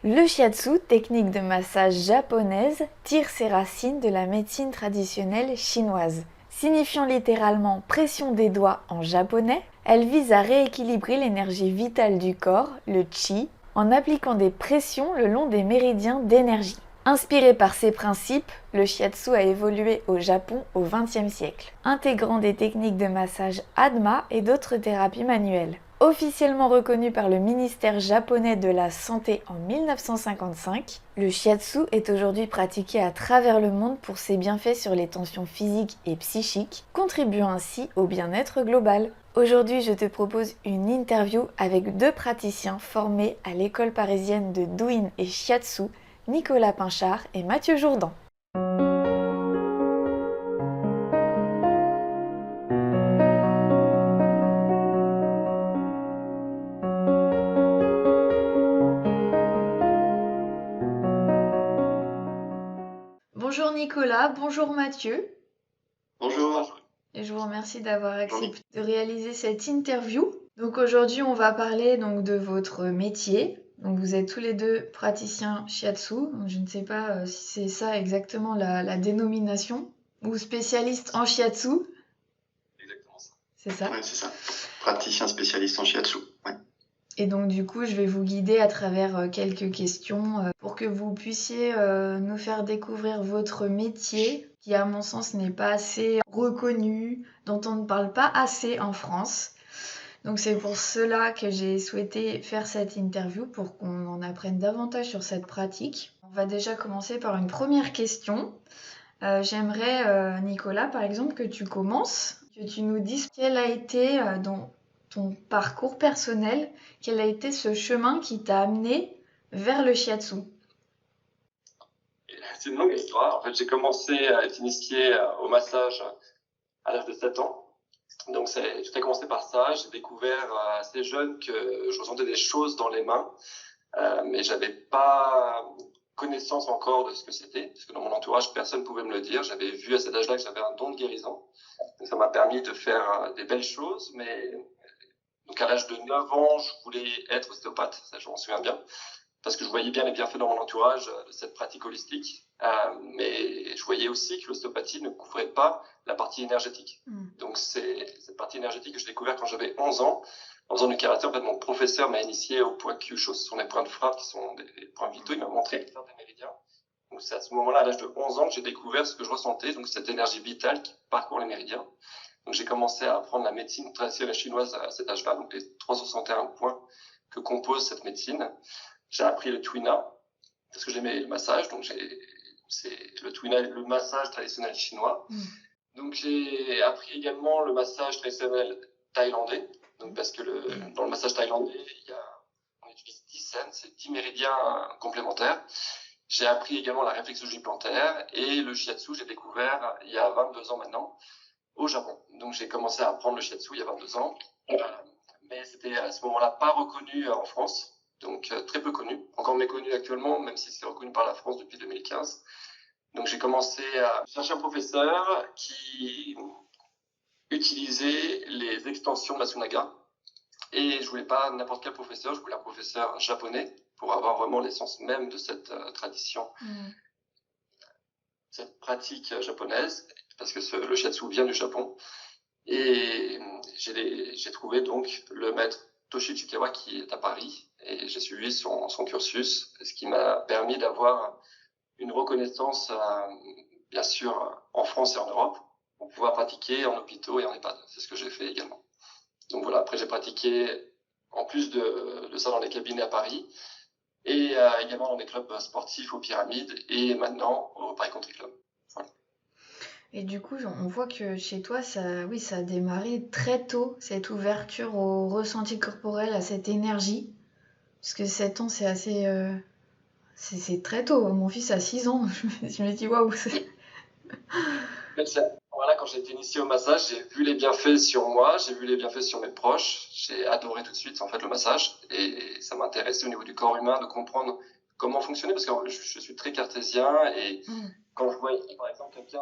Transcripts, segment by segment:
Le shiatsu, technique de massage japonaise, tire ses racines de la médecine traditionnelle chinoise. Signifiant littéralement pression des doigts en japonais, elle vise à rééquilibrer l'énergie vitale du corps, le chi, en appliquant des pressions le long des méridiens d'énergie. Inspiré par ces principes, le shiatsu a évolué au Japon au XXe siècle, intégrant des techniques de massage Adma et d'autres thérapies manuelles. Officiellement reconnu par le ministère japonais de la Santé en 1955, le shiatsu est aujourd'hui pratiqué à travers le monde pour ses bienfaits sur les tensions physiques et psychiques, contribuant ainsi au bien-être global. Aujourd'hui, je te propose une interview avec deux praticiens formés à l'école parisienne de Douyin et Shiatsu, Nicolas Pinchard et Mathieu Jourdan. Bonjour Nicolas, bonjour Mathieu. Bonjour. Et je vous remercie d'avoir accepté de réaliser cette interview. Donc aujourd'hui, on va parler donc de votre métier. Donc vous êtes tous les deux praticiens shiatsu. Donc, je ne sais pas si c'est ça exactement la dénomination ou spécialiste en shiatsu. Exactement ça. C'est ça? Ouais, c'est ça. Praticien spécialiste en shiatsu. Ouais. Et donc du coup, je vais vous guider à travers quelques questions pour que vous puissiez nous faire découvrir votre métier, qui à mon sens n'est pas assez reconnu, dont on ne parle pas assez en France. Donc c'est pour cela que j'ai souhaité faire cette interview, pour qu'on en apprenne davantage sur cette pratique. On va déjà commencer par une première question. J'aimerais, Nicolas, par exemple, que tu commences, que tu nous dises quel a été dans ton parcours personnel, quel a été ce chemin qui t'a amené vers le shiatsu. C'est une longue histoire. En fait, j'ai commencé à être initié au massage à l'âge de 7 ans. Donc, tout a commencé par ça. J'ai découvert assez jeune que je ressentais des choses dans les mains, mais j'avais pas connaissance encore de ce que c'était, parce que dans mon entourage, personne ne pouvait me le dire. J'avais vu à cet âge-là que j'avais un don de guérison. Donc, ça m'a permis de faire des belles choses, mais donc à l'âge de 9 ans, je voulais être ostéopathe, ça je m'en souviens bien, parce que je voyais bien les bienfaits dans mon entourage de cette pratique holistique, mais je voyais aussi que l'ostéopathie ne couvrait pas la partie énergétique. Donc c'est cette partie énergétique que j'ai découvert quand j'avais 11 ans. En faisant du karaté, en fait, mon professeur m'a initié au point Kyusho, ce sont des points de frappe qui sont des points vitaux, il m'a montré faire des méridiens. Donc c'est à ce moment-là, à l'âge de 11 ans, que j'ai découvert ce que je ressentais, donc cette énergie vitale qui parcourt les méridiens. Donc j'ai commencé à apprendre la médecine traditionnelle chinoise à cet âge-là, donc les 361 points que compose cette médecine. J'ai appris le Tuina, parce que j'aimais le massage, donc le Tuina, le massage traditionnel chinois. Donc j'ai appris également le massage traditionnel thaïlandais, donc parce que dans le massage thaïlandais, on utilise 10 scènes, c'est 10 méridiens complémentaires. J'ai appris également la réflexologie plantaire et le shiatsu, j'ai découvert il y a 22 ans maintenant, au Japon. Donc j'ai commencé à apprendre le shiatsu il y a 22 ans, mais c'était à ce moment-là pas reconnu en France, donc très peu connu, encore méconnu actuellement, même si c'est reconnu par la France depuis 2015. Donc j'ai commencé à chercher un professeur qui utilisait les extensions Masunaga, et je voulais pas n'importe quel professeur, je voulais un professeur japonais pour avoir vraiment l'essence même de cette tradition, cette pratique japonaise, parce que le shiatsu vient du Japon. Et j'ai trouvé donc le maître Toshi Chikawa qui est à Paris, et j'ai suivi son cursus, ce qui m'a permis d'avoir une reconnaissance, bien sûr, en France et en Europe, pour pouvoir pratiquer en hôpitaux et en EHPAD. C'est ce que j'ai fait également. Donc voilà, après j'ai pratiqué, en plus de ça, dans les cabinets à Paris, et également dans des clubs sportifs aux Pyramides, et maintenant au Paris Country Club. Voilà. Et du coup, on voit que chez toi, ça a démarré très tôt, cette ouverture au ressenti corporel, à cette énergie. Parce que 7 ans, c'est assez... c'est très tôt. Mon fils a 6 ans. Je me dis, waouh. Voilà, quand j'ai été initié au massage, j'ai vu les bienfaits sur moi, j'ai vu les bienfaits sur mes proches. J'ai adoré tout de suite, en fait, le massage. Et ça m'intéressait au niveau du corps humain de comprendre comment fonctionner, parce que je suis très cartésien, et quand je voyais, par exemple, quelqu'un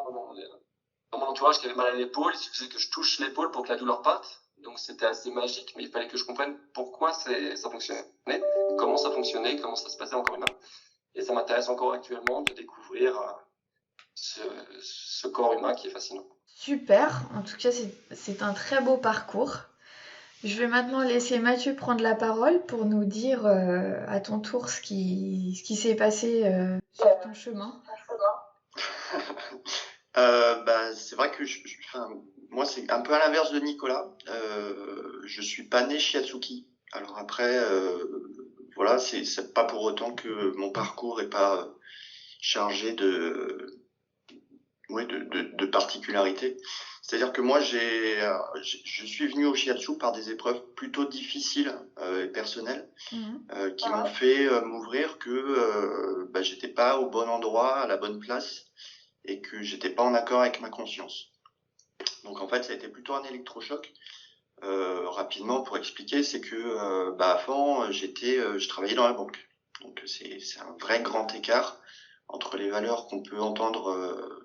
dans mon entourage qui avait mal à l'épaule, il suffisait que je touche l'épaule pour que la douleur parte. Donc c'était assez magique, mais il fallait que je comprenne pourquoi ça fonctionnait, comment ça fonctionnait, comment ça se passait dans le corps humain. ça m'intéresse encore actuellement de découvrir ce corps humain qui est fascinant. Super, en tout cas c'est un très beau parcours. Je vais maintenant laisser Mathieu prendre la parole pour nous dire à ton tour ce qui s'est passé sur ton chemin. C'est vrai que moi, c'est un peu à l'inverse de Nicolas. Je suis pas né shiatsuki. Alors après, voilà, c'est pas pour autant que mon parcours est pas chargé de particularités. C'est-à-dire que moi, je suis venu au shiatsu par des épreuves plutôt difficiles et personnelles qui m'ont fait m'ouvrir que j'étais pas au bon endroit, à la bonne place, et que j'étais pas en accord avec ma conscience. Donc en fait, ça a été plutôt un électrochoc. Rapidement, pour expliquer, c'est que avant, je travaillais dans la banque. Donc c'est un vrai grand écart entre les valeurs qu'on peut entendre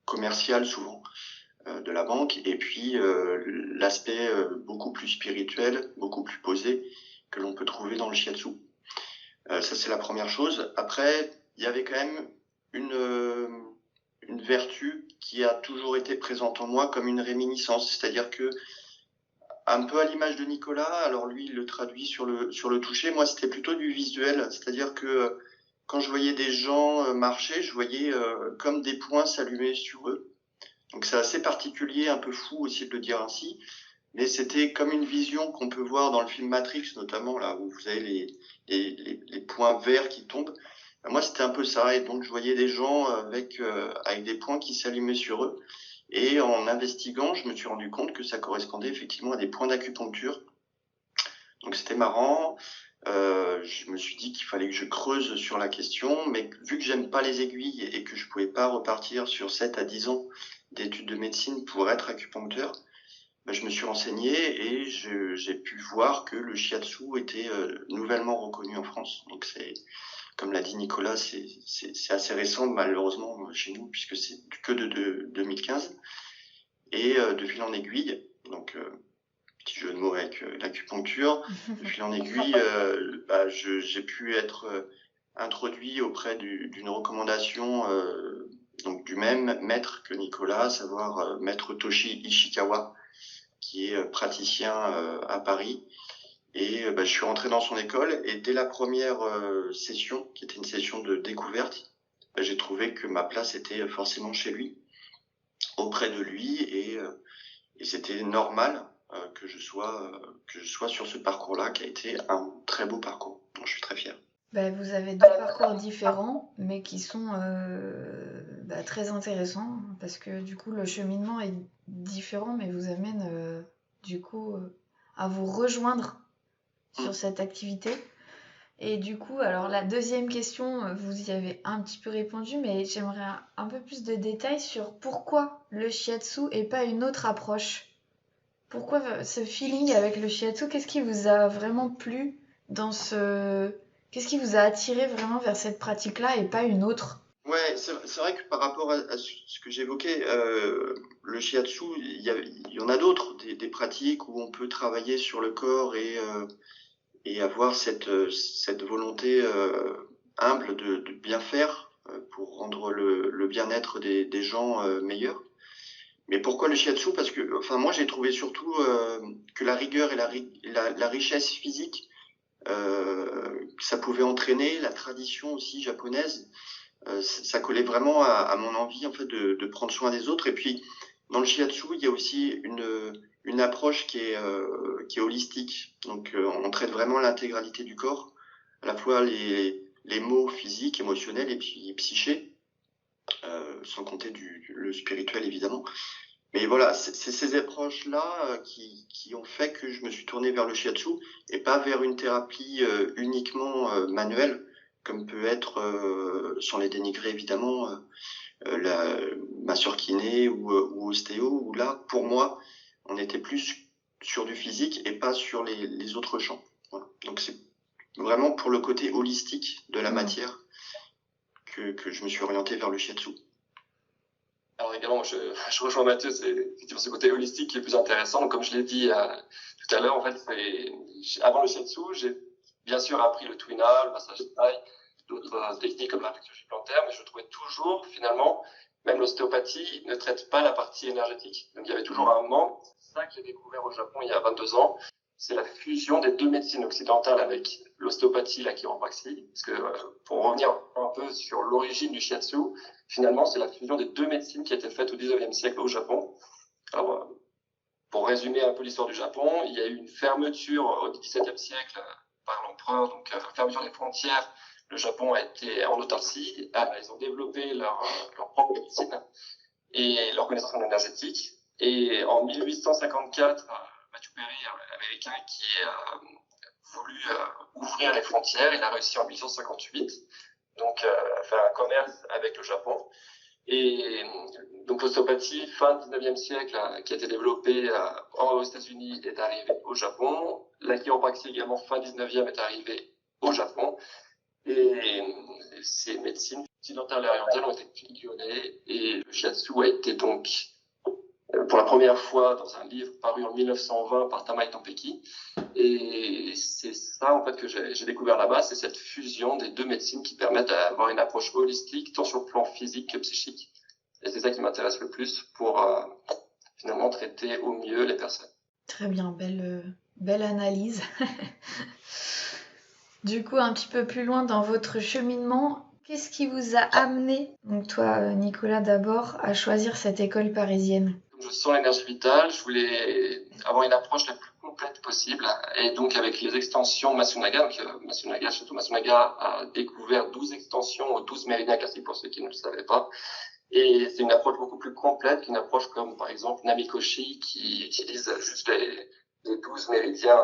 commerciales souvent de la banque et puis l'aspect beaucoup plus spirituel, beaucoup plus posé que l'on peut trouver dans le shiatsu. Ça, c'est la première chose. Après, il y avait quand même une vertu qui a toujours été présente en moi comme une réminiscence, c'est-à-dire que un peu à l'image de Nicolas, alors lui il le traduit sur le toucher, moi c'était plutôt du visuel, c'est-à-dire que quand je voyais des gens marcher, je voyais comme des points s'allumer sur eux. Donc c'est assez particulier, un peu fou aussi de le dire ainsi, mais c'était comme une vision qu'on peut voir dans le film Matrix notamment, là où vous avez les points verts qui tombent. Moi c'était un peu ça, et donc je voyais des gens avec des points qui s'allumaient sur eux. Et en investiguant, je me suis rendu compte que ça correspondait effectivement à des points d'acupuncture. Donc c'était marrant. Je me suis dit qu'il fallait que je creuse sur la question, mais vu que j'aime pas les aiguilles et que je pouvais pas repartir sur 7 à 10 ans d'études de médecine pour être acupuncteur, je me suis renseigné et j'ai pu voir que le shiatsu était nouvellement reconnu en France. Donc c'est, comme l'a dit Nicolas, c'est assez récent malheureusement chez nous puisque c'est que de 2015 et de fil en aiguille. Donc petit jeu de mots avec l'acupuncture. De fil en aiguille, j'ai pu être introduit auprès d'une recommandation donc du même maître que Nicolas, à savoir maître Toshi Ishikawa, qui est praticien à Paris. Et je suis rentré dans son école et dès la première session, qui était une session de découverte, j'ai trouvé que ma place était forcément chez lui, auprès de lui, et c'était normal que je sois sur ce parcours-là, qui a été un très beau parcours, dont je suis très fier. Vous avez deux parcours différents, mais qui sont très intéressants, parce que du coup le cheminement est différent, mais vous amène à vous rejoindre sur cette activité. Et du coup, alors la deuxième question, vous y avez un petit peu répondu, mais j'aimerais un peu plus de détails sur pourquoi le shiatsu et pas une autre approche. Pourquoi ce feeling avec le shiatsu? Qu'est-ce qui vous a vraiment plu Qu'est-ce qui vous a attiré vraiment vers cette pratique-là et pas une autre? Ouais, c'est vrai que par rapport à ce que j'évoquais, le shiatsu, il y en a d'autres, des pratiques où on peut travailler sur le corps et avoir cette volonté humble de bien faire pour rendre le bien-être des gens meilleur. Mais pourquoi le shiatsu? Parce que, enfin, moi, j'ai trouvé surtout que la rigueur et la richesse physique, ça pouvait entraîner la tradition aussi japonaise. Ça collait vraiment à mon envie en fait de prendre soin des autres. Et puis, dans le shiatsu, il y a aussi une approche qui est holistique. Donc, on traite vraiment l'intégralité du corps, à la fois les maux physiques, émotionnels et puis psyché, sans compter le spirituel évidemment. Mais voilà, c'est ces approches-là qui ont fait que je me suis tourné vers le shiatsu et pas vers une thérapie uniquement manuelle, comme peut être, sans les dénigrer évidemment, ma sœur kiné ou ostéo, où là, pour moi, on était plus sur du physique et pas sur les autres champs. Voilà. Donc c'est vraiment pour le côté holistique de la matière que je me suis orienté vers le shiatsu. Alors également, je rejoins Mathieu, c'est effectivement ce côté holistique qui est le plus intéressant. Donc, comme je l'ai dit tout à l'heure, en fait, avant le shiatsu, j'ai bien sûr appris le tuina, le massage thaï, d'autres certaines techniques comme la réflexologie plantaire, mais je trouvais toujours, finalement, même l'ostéopathie ne traite pas la partie énergétique. Donc il y avait toujours un manque. C'est ça que j'ai découvert au Japon il y a 22 ans. C'est la fusion des deux médecines occidentales avec l'ostéopathie, la chiropraxie. Parce que pour revenir un peu sur l'origine du shiatsu, finalement, c'est la fusion des deux médecines qui a été faite au 19e siècle au Japon. Alors, pour résumer un peu l'histoire du Japon, il y a eu une fermeture au XVIIe siècle par l'empereur, donc fermeture des frontières. Le Japon a été en autarcie. Ils ont développé leur propre médecine et leur connaissance en énergétique. Et en 1854, Matthew Perry, un Américain qui a voulu ouvrir les frontières, il a réussi en 1858, donc faire un commerce avec le Japon. Et donc l'ostéopathie, fin 19e siècle, qui a été développée aux États-Unis, est arrivée au Japon. La chiropraxie également, fin 19e, est arrivée au Japon. Et ces médecines occidentales et orientales ont été fusionnées et le shiatsu a été donc pour la première fois dans un livre paru en 1920 par Tamae Tampeki. Et c'est ça en fait que j'ai découvert là-bas, c'est cette fusion des deux médecines qui permettent d'avoir une approche holistique tant sur le plan physique que psychique. Et c'est ça qui m'intéresse le plus pour finalement traiter au mieux les personnes. Très bien, belle analyse. Du coup, un petit peu plus loin dans votre cheminement, qu'est-ce qui vous a amené, donc toi Nicolas d'abord, à choisir cette école parisienne? Je sens l'énergie vitale, je voulais avoir une approche la plus complète possible. Et donc avec les extensions Masunaga, donc Château Masunaga a découvert 12 extensions aux 12 méridiens classiques pour ceux qui ne le savaient pas. Et c'est une approche beaucoup plus complète qu'une approche comme par exemple Namikoshi qui utilise juste les 12 méridiens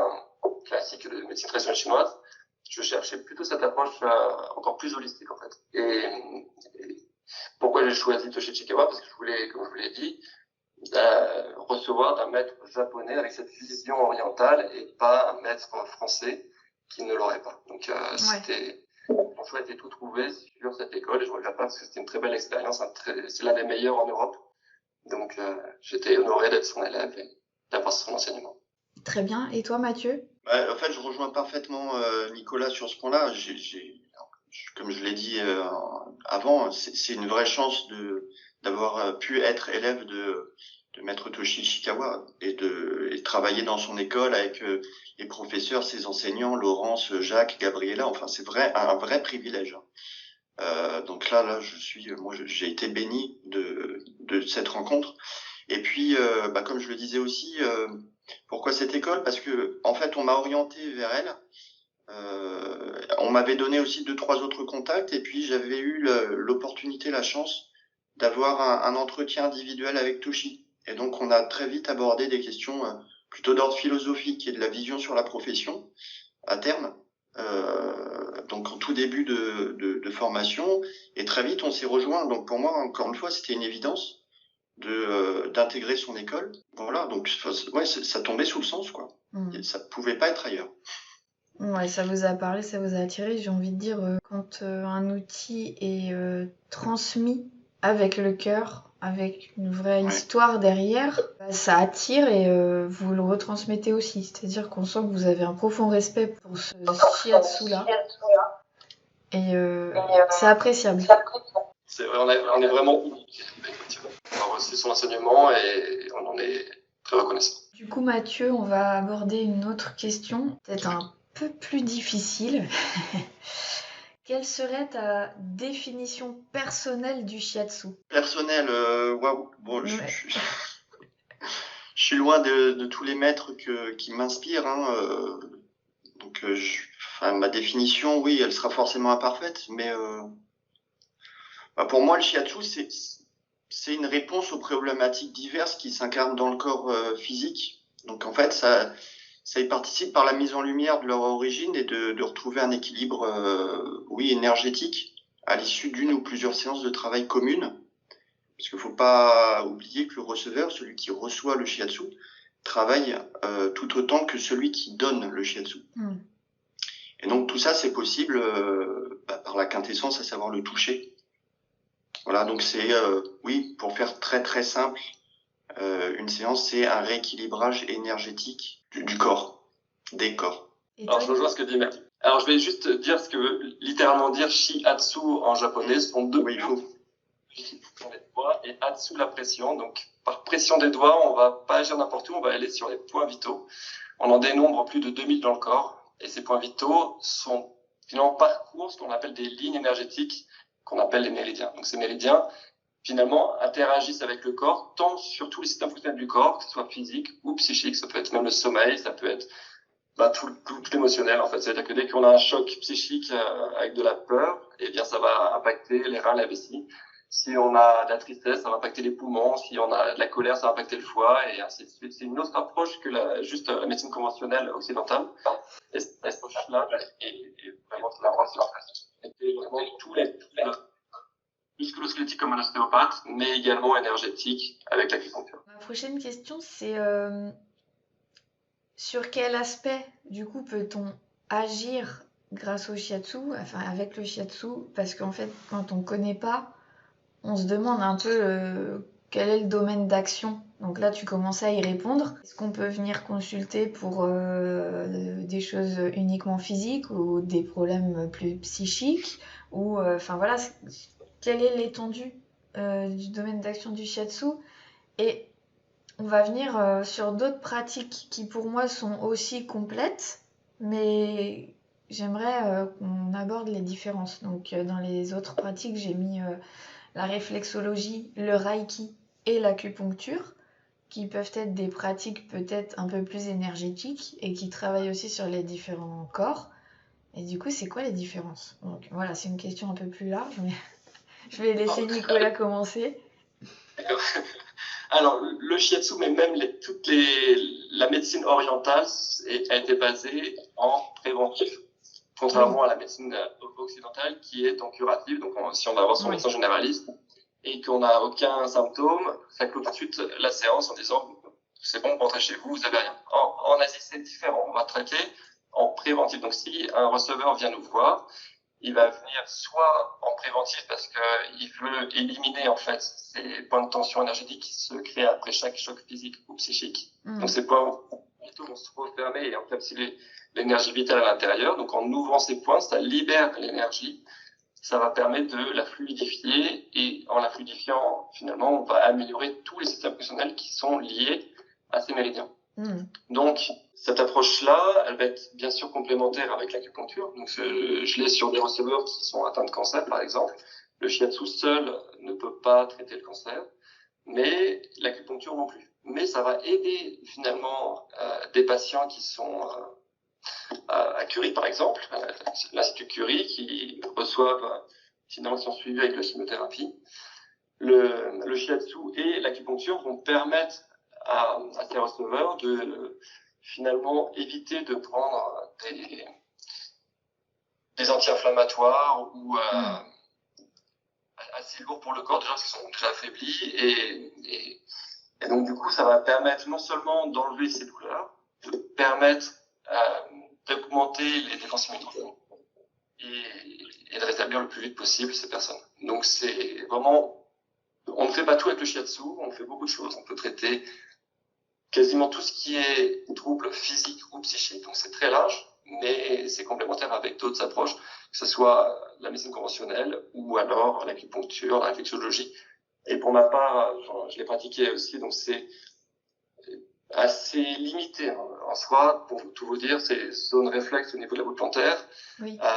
classiques de médecine traditionnelle chinoise. Je cherchais plutôt cette approche encore plus holistique en fait. Et pourquoi j'ai choisi Toshi Chikawa? Parce que je voulais, comme je vous l'ai dit, recevoir d'un maître japonais avec cette vision orientale et pas un maître français qui ne l'aurait pas. Donc mon choix était tout trouvé sur cette école et je regrette pas parce que c'était une très belle expérience, c'est l'un des meilleurs en Europe. Donc j'étais honoré d'être son élève et d'avoir son enseignement. Très bien. Et toi Mathieu? En fait, je rejoins parfaitement Nicolas sur ce point-là. Comme je l'ai dit avant, c'est une vraie chance d'avoir pu être élève de maître Toshi Ishikawa et travailler dans son école avec les professeurs, ses enseignants, Laurence, Jacques, Gabriella. Enfin, c'est un vrai privilège. Donc là, j'ai été béni de cette rencontre. Et puis, comme je le disais aussi, pourquoi cette école? Parce que en fait, on m'a orienté vers elle. On m'avait donné aussi 2-3 autres contacts et puis j'avais eu l'opportunité, la chance d'avoir un entretien individuel avec Toshi. Et donc on a très vite abordé des questions plutôt d'ordre philosophique et de la vision sur la profession à terme. Donc en tout début de formation et très vite on s'est rejoints. Donc pour moi encore une fois c'était une évidence d'intégrer son école. Voilà, donc ça tombait sous le sens quoi. Ça pouvait pas être ailleurs. Ouais, ça vous a parlé, ça vous a attiré, j'ai envie de dire, quand un outil est transmis avec le cœur, avec une vraie histoire derrière, ça attire et vous le retransmettez aussi. C'est-à-dire qu'on sent que vous avez un profond respect pour ce shiatsu-là. Et c'est appréciable. C'est vrai, on est vraiment unique. On a reçu son enseignement et on en est très reconnaissant. Du coup, Mathieu, on va aborder une autre question, peut-être un peu plus difficile. Quelle serait ta définition personnelle du shiatsu? Personnelle, waouh. Bon, je suis loin de tous les maîtres qui m'inspirent. Donc, ma définition, oui, elle sera forcément imparfaite, mais pour moi, le shiatsu, c'est une réponse aux problématiques diverses qui s'incarnent dans le corps physique. Donc, en fait, ça y participe par la mise en lumière de leur origine et de retrouver un équilibre, énergétique à l'issue d'une ou plusieurs séances de travail communes. Parce qu'il ne faut pas oublier que le receveur, celui qui reçoit le shiatsu, travaille tout autant que celui qui donne le shiatsu. Et donc tout ça, c'est possible par la quintessence, à savoir le toucher. Voilà, donc c'est, pour faire très très simple, une séance, c'est un rééquilibrage énergétique du corps, des corps. Alors je rejoins ce que dit Mathieu. Alors, je vais juste dire ce que veut littéralement dire shiatsu en japonais. Ce sont deux mots. Sur les doigts et atsu la pression. Donc, par pression des doigts, on va pas agir n'importe où, on va aller sur les points vitaux. On en dénombre plus de 2000 dans le corps. Et ces points vitaux sont finalement parcours ce qu'on appelle des lignes énergétiques, qu'on appelle les méridiens. Donc, ces méridiens, finalement, interagissent avec le corps, tant sur tous les systèmes fonctionnels du corps, que ce soit physique ou psychique. Ça peut être même le sommeil, ça peut être tout l'émotionnel, en fait. C'est-à-dire que dès qu'on a un choc psychique avec de la peur, eh bien, ça va impacter les reins, la vessie. Si on a de la tristesse, ça va impacter les poumons. Si on a de la colère, ça va impacter le foie, et ainsi de suite. C'est une autre approche que juste la médecine conventionnelle occidentale. Et cette approche-là est vraiment de la recherche. Et vraiment tous les musculo-squelettiques comme un ostéopathe, mais également énergétique avec l'acupuncture. Ma prochaine question, c'est sur quel aspect, du coup, peut-on agir grâce au shiatsu, enfin avec le shiatsu, parce qu'en fait, quand on connaît pas, on se demande un peu quel est le domaine d'action. Donc là, tu commences à y répondre. Est-ce qu'on peut venir consulter pour des choses uniquement physiques ou des problèmes plus psychiques ou enfin voilà, quelle est l'étendue du domaine d'action du shiatsu? Et on va venir sur d'autres pratiques qui pour moi sont aussi complètes, mais j'aimerais qu'on aborde les différences. Donc dans les autres pratiques, j'ai mis la réflexologie, le reiki et l'acupuncture, qui peuvent être des pratiques peut-être un peu plus énergétiques et qui travaillent aussi sur les différents corps. Et du coup, c'est quoi les différences? Donc voilà, c'est une question un peu plus large, mais je vais laisser Nicolas commencer. D'accord. Alors, le shiatsu, mais même la médecine orientale a été basée en préventif, contrairement à la médecine occidentale qui est en curatif. Donc, si on va voir son médecin généraliste et qu'on n'a aucun symptôme, ça clôt tout de suite la séance en disant c'est bon, rentrez chez vous, vous n'avez rien. En Asie, c'est différent. On va traiter en préventif. Donc, si un receveur vient nous voir, il va venir soit en préventif parce qu'il veut éliminer en fait ces points de tension énergétique qui se créent après chaque choc physique ou psychique. Donc ces points vitaux vont se refermer et encapsuler l'énergie vitale à l'intérieur. Donc en ouvrant ces points, ça libère l'énergie. Ça va permettre de la fluidifier et en la fluidifiant, finalement, on va améliorer tous les systèmes fonctionnels qui sont liés à ces méridiens. Donc, cette approche-là, elle va être bien sûr complémentaire avec l'acupuncture. Donc, je l'ai sur des receveurs qui sont atteints de cancer, par exemple. Le shiatsu seul ne peut pas traiter le cancer, mais l'acupuncture non plus. Mais ça va aider finalement des patients qui sont à Curie, par exemple, l'Institut Curie, qui reçoivent finalement qui sont suivis avec la chimiothérapie. Le shiatsu et l'acupuncture vont permettre à ces receveurs de finalement éviter de prendre des anti-inflammatoires ou assez lourds pour le corps, déjà parce qu'ils sont déjà affaiblis et donc du coup ça va permettre non seulement d'enlever ces douleurs, de permettre d'augmenter les défenses immunitaires et de rétablir le plus vite possible ces personnes. Donc c'est vraiment, on ne fait pas tout avec le shiatsu, on fait beaucoup de choses, on peut traiter quasiment tout ce qui est troubles physiques ou psychiques, donc c'est très large, mais c'est complémentaire avec d'autres approches, que ce soit la médecine conventionnelle ou alors l'acupuncture, la réflexologie. Et pour ma part, je l'ai pratiqué aussi, donc c'est assez limité en soi, pour tout vous dire, c'est zone réflexe au niveau de la boule plantaire,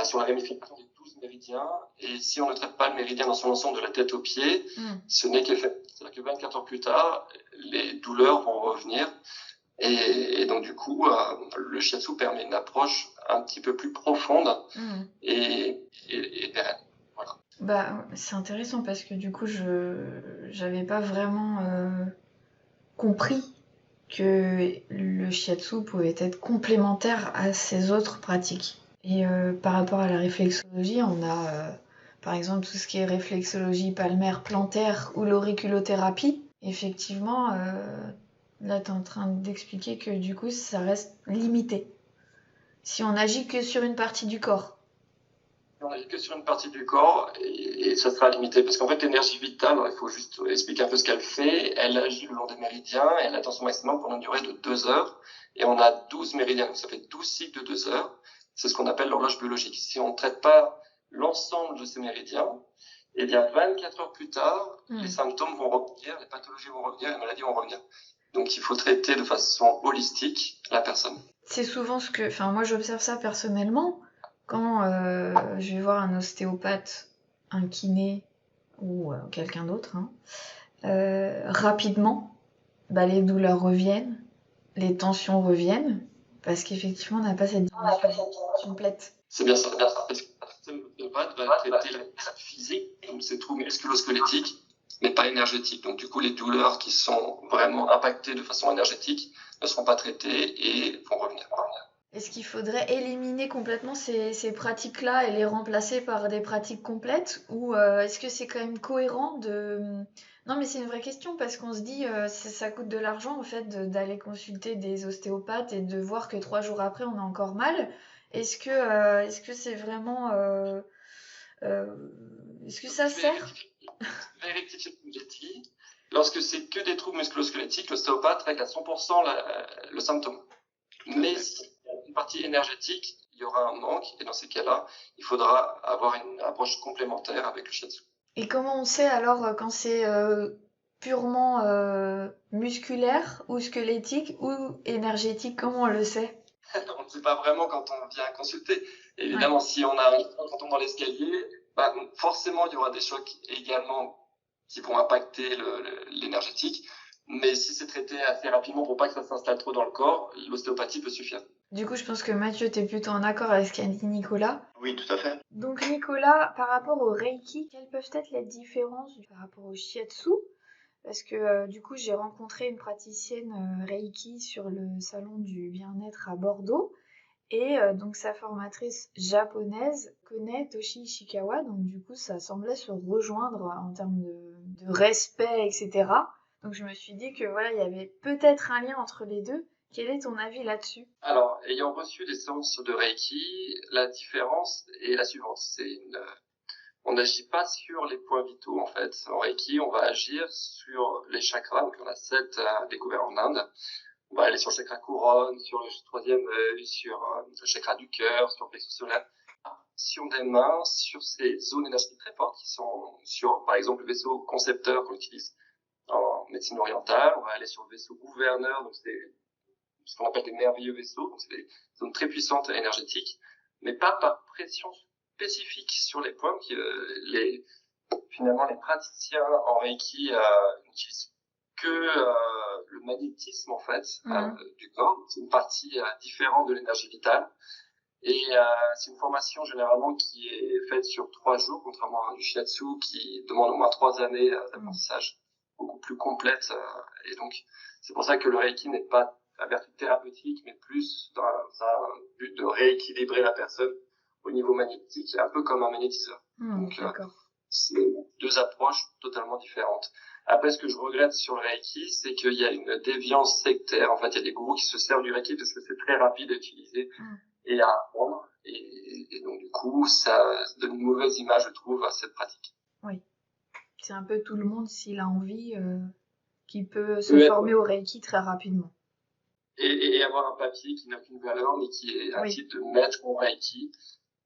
sur la ramification des 12 méridiens, et si on ne traite pas le méridien dans son ensemble de la tête aux pieds, ce n'est qu'effet. C'est-à-dire que 24 heures plus tard, les douleurs vont revenir, et donc du coup, le shiatsu permet une approche un petit peu plus profonde et pérenne. Voilà. Bah, c'est intéressant parce que du coup, j'avais pas vraiment compris que le shiatsu pouvait être complémentaire à ces autres pratiques. Et par rapport à la réflexologie, on a par exemple tout ce qui est réflexologie palmaire plantaire ou l'auriculothérapie. Effectivement, là tu es en train d'expliquer que du coup ça reste limité. Si on agit que sur une partie du corps. On agit que sur une partie du corps et ça sera limité parce qu'en fait l'énergie vitale, il faut juste expliquer un peu ce qu'elle fait, elle agit le long des méridiens et elle atteint son maximum pendant une durée de 2 heures et on a 12 méridiens, donc ça fait 12 cycles de 2 heures C'est ce qu'on appelle l'horloge biologique. Si on ne traite pas l'ensemble de ces méridiens, eh bien 24 heures plus tard, les symptômes vont revenir, les pathologies vont revenir, les maladies vont revenir. Donc il faut traiter de façon holistique la personne. C'est souvent moi j'observe ça personnellement, quand je vais voir un ostéopathe, un kiné ou quelqu'un d'autre, rapidement, les douleurs reviennent, les tensions reviennent, parce qu'effectivement on n'a pas cette dimension complète. C'est bien ça. Parce que l'ostéopathe va traiter la physique, donc ces troubles musculo-squelettiques, mais pas énergétiques. Donc du coup, les douleurs qui sont vraiment impactées de façon énergétique ne seront pas traitées et vont revenir. Est-ce qu'il faudrait éliminer complètement ces pratiques-là et les remplacer par des pratiques complètes, ou est-ce que c'est quand même cohérent de... Non, mais c'est une vraie question, parce qu'on se dit ça coûte de l'argent en fait d'aller consulter des ostéopathes et de voir que 3 jours après on a encore mal. Est-ce que c'est vraiment... est-ce que ça sert? Je vais rectifier ce que j'ai dit. Lorsque c'est que des troubles musculo-squelettiques, l'ostéopathe règle à 100% le symptôme. Mais si il y a une partie énergétique, il y aura un manque, et dans ces cas-là, il faudra avoir une approche complémentaire avec le shiatsu. Et comment on sait alors quand c'est purement musculaire ou squelettique ou énergétique? Comment on le sait? On ne sait pas vraiment quand on vient consulter. Évidemment, si on a quand on tombe dans l'escalier, forcément il y aura des chocs également qui vont impacter l'énergétique. Mais si c'est traité assez rapidement pour pas que ça s'installe trop dans le corps, l'ostéopathie peut suffire. Du coup, je pense que Mathieu, t'es plutôt en accord avec ce qu'a dit Nicolas. Oui, tout à fait. Donc Nicolas, par rapport au Reiki, quelles peuvent être les différences par rapport au Shiatsu? Parce que du coup, j'ai rencontré une praticienne Reiki sur le salon du bien-être à Bordeaux. Et donc sa formatrice japonaise connaît Toshi Ishikawa. Donc du coup, ça semblait se rejoindre en termes de respect, etc. Donc je me suis dit que voilà, il y avait peut-être un lien entre les deux. Quel est ton avis là-dessus? Alors, ayant reçu des séances de Reiki, la différence est la suivante. On n'agit pas sur les points vitaux, en fait. En Reiki, on va agir sur les chakras. Donc, on a 7 découverts en Inde. On va aller sur le chakra couronne, sur le 3e œil, sur le chakra du cœur, sur le plexus solaire. Sur des mains, sur ces zones énergétiques très fortes qui sont sur, par exemple, le vaisseau concepteur qu'on utilise en médecine orientale. On va aller sur le vaisseau gouverneur, donc c'est ce qu'on appelle des merveilleux vaisseaux, donc c'est des zones très puissantes et énergétiques, mais pas par pression spécifique sur les points. Finalement, les praticiens en Reiki n'utilisent que le magnétisme en fait du corps. C'est une partie différente de l'énergie vitale. Et c'est une formation généralement qui est faite sur 3 jours, contrairement à du shiatsu qui demande au moins 3 années d'apprentissage, beaucoup plus complète. Et donc, c'est pour ça que le Reiki n'est pas à vertu thérapeutique, mais plus dans un but de rééquilibrer la personne au niveau magnétique, un peu comme un magnétiseur. Donc, c'est 2 approches totalement différentes. Après, ce que je regrette sur le Reiki, c'est qu'il y a une déviance sectaire. En fait, il y a des gourous qui se servent du Reiki parce que c'est très rapide à utiliser et à apprendre. Et donc, du coup, ça donne une mauvaise image, je trouve, à cette pratique. Oui. C'est un peu tout le monde, s'il a envie, qui peut se former au Reiki très rapidement. Et avoir un papier qui n'a aucune valeur, mais qui est un titre de maître en Reiki.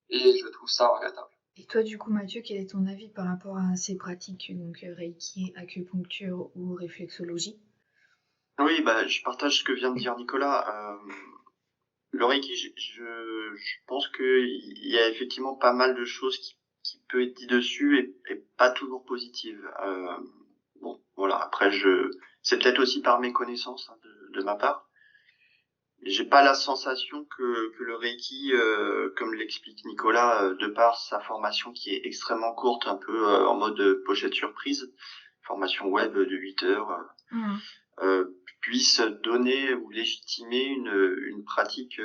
Et je trouve ça regrettable. Et toi, du coup, Mathieu, quel est ton avis par rapport à ces pratiques, donc Reiki, acupuncture ou réflexologie? Oui, je partage ce que vient de dire Nicolas. Le Reiki, je pense qu'il y a effectivement pas mal de choses qui peut être dit dessus et pas toujours positives. Bon, voilà. Après, c'est peut-être aussi par méconnaissance de ma part. J'ai pas la sensation que le Reiki, comme l'explique Nicolas, de par sa formation qui est extrêmement courte, un peu en mode pochette surprise, formation web de 8 heures, puisse donner ou légitimer une pratique.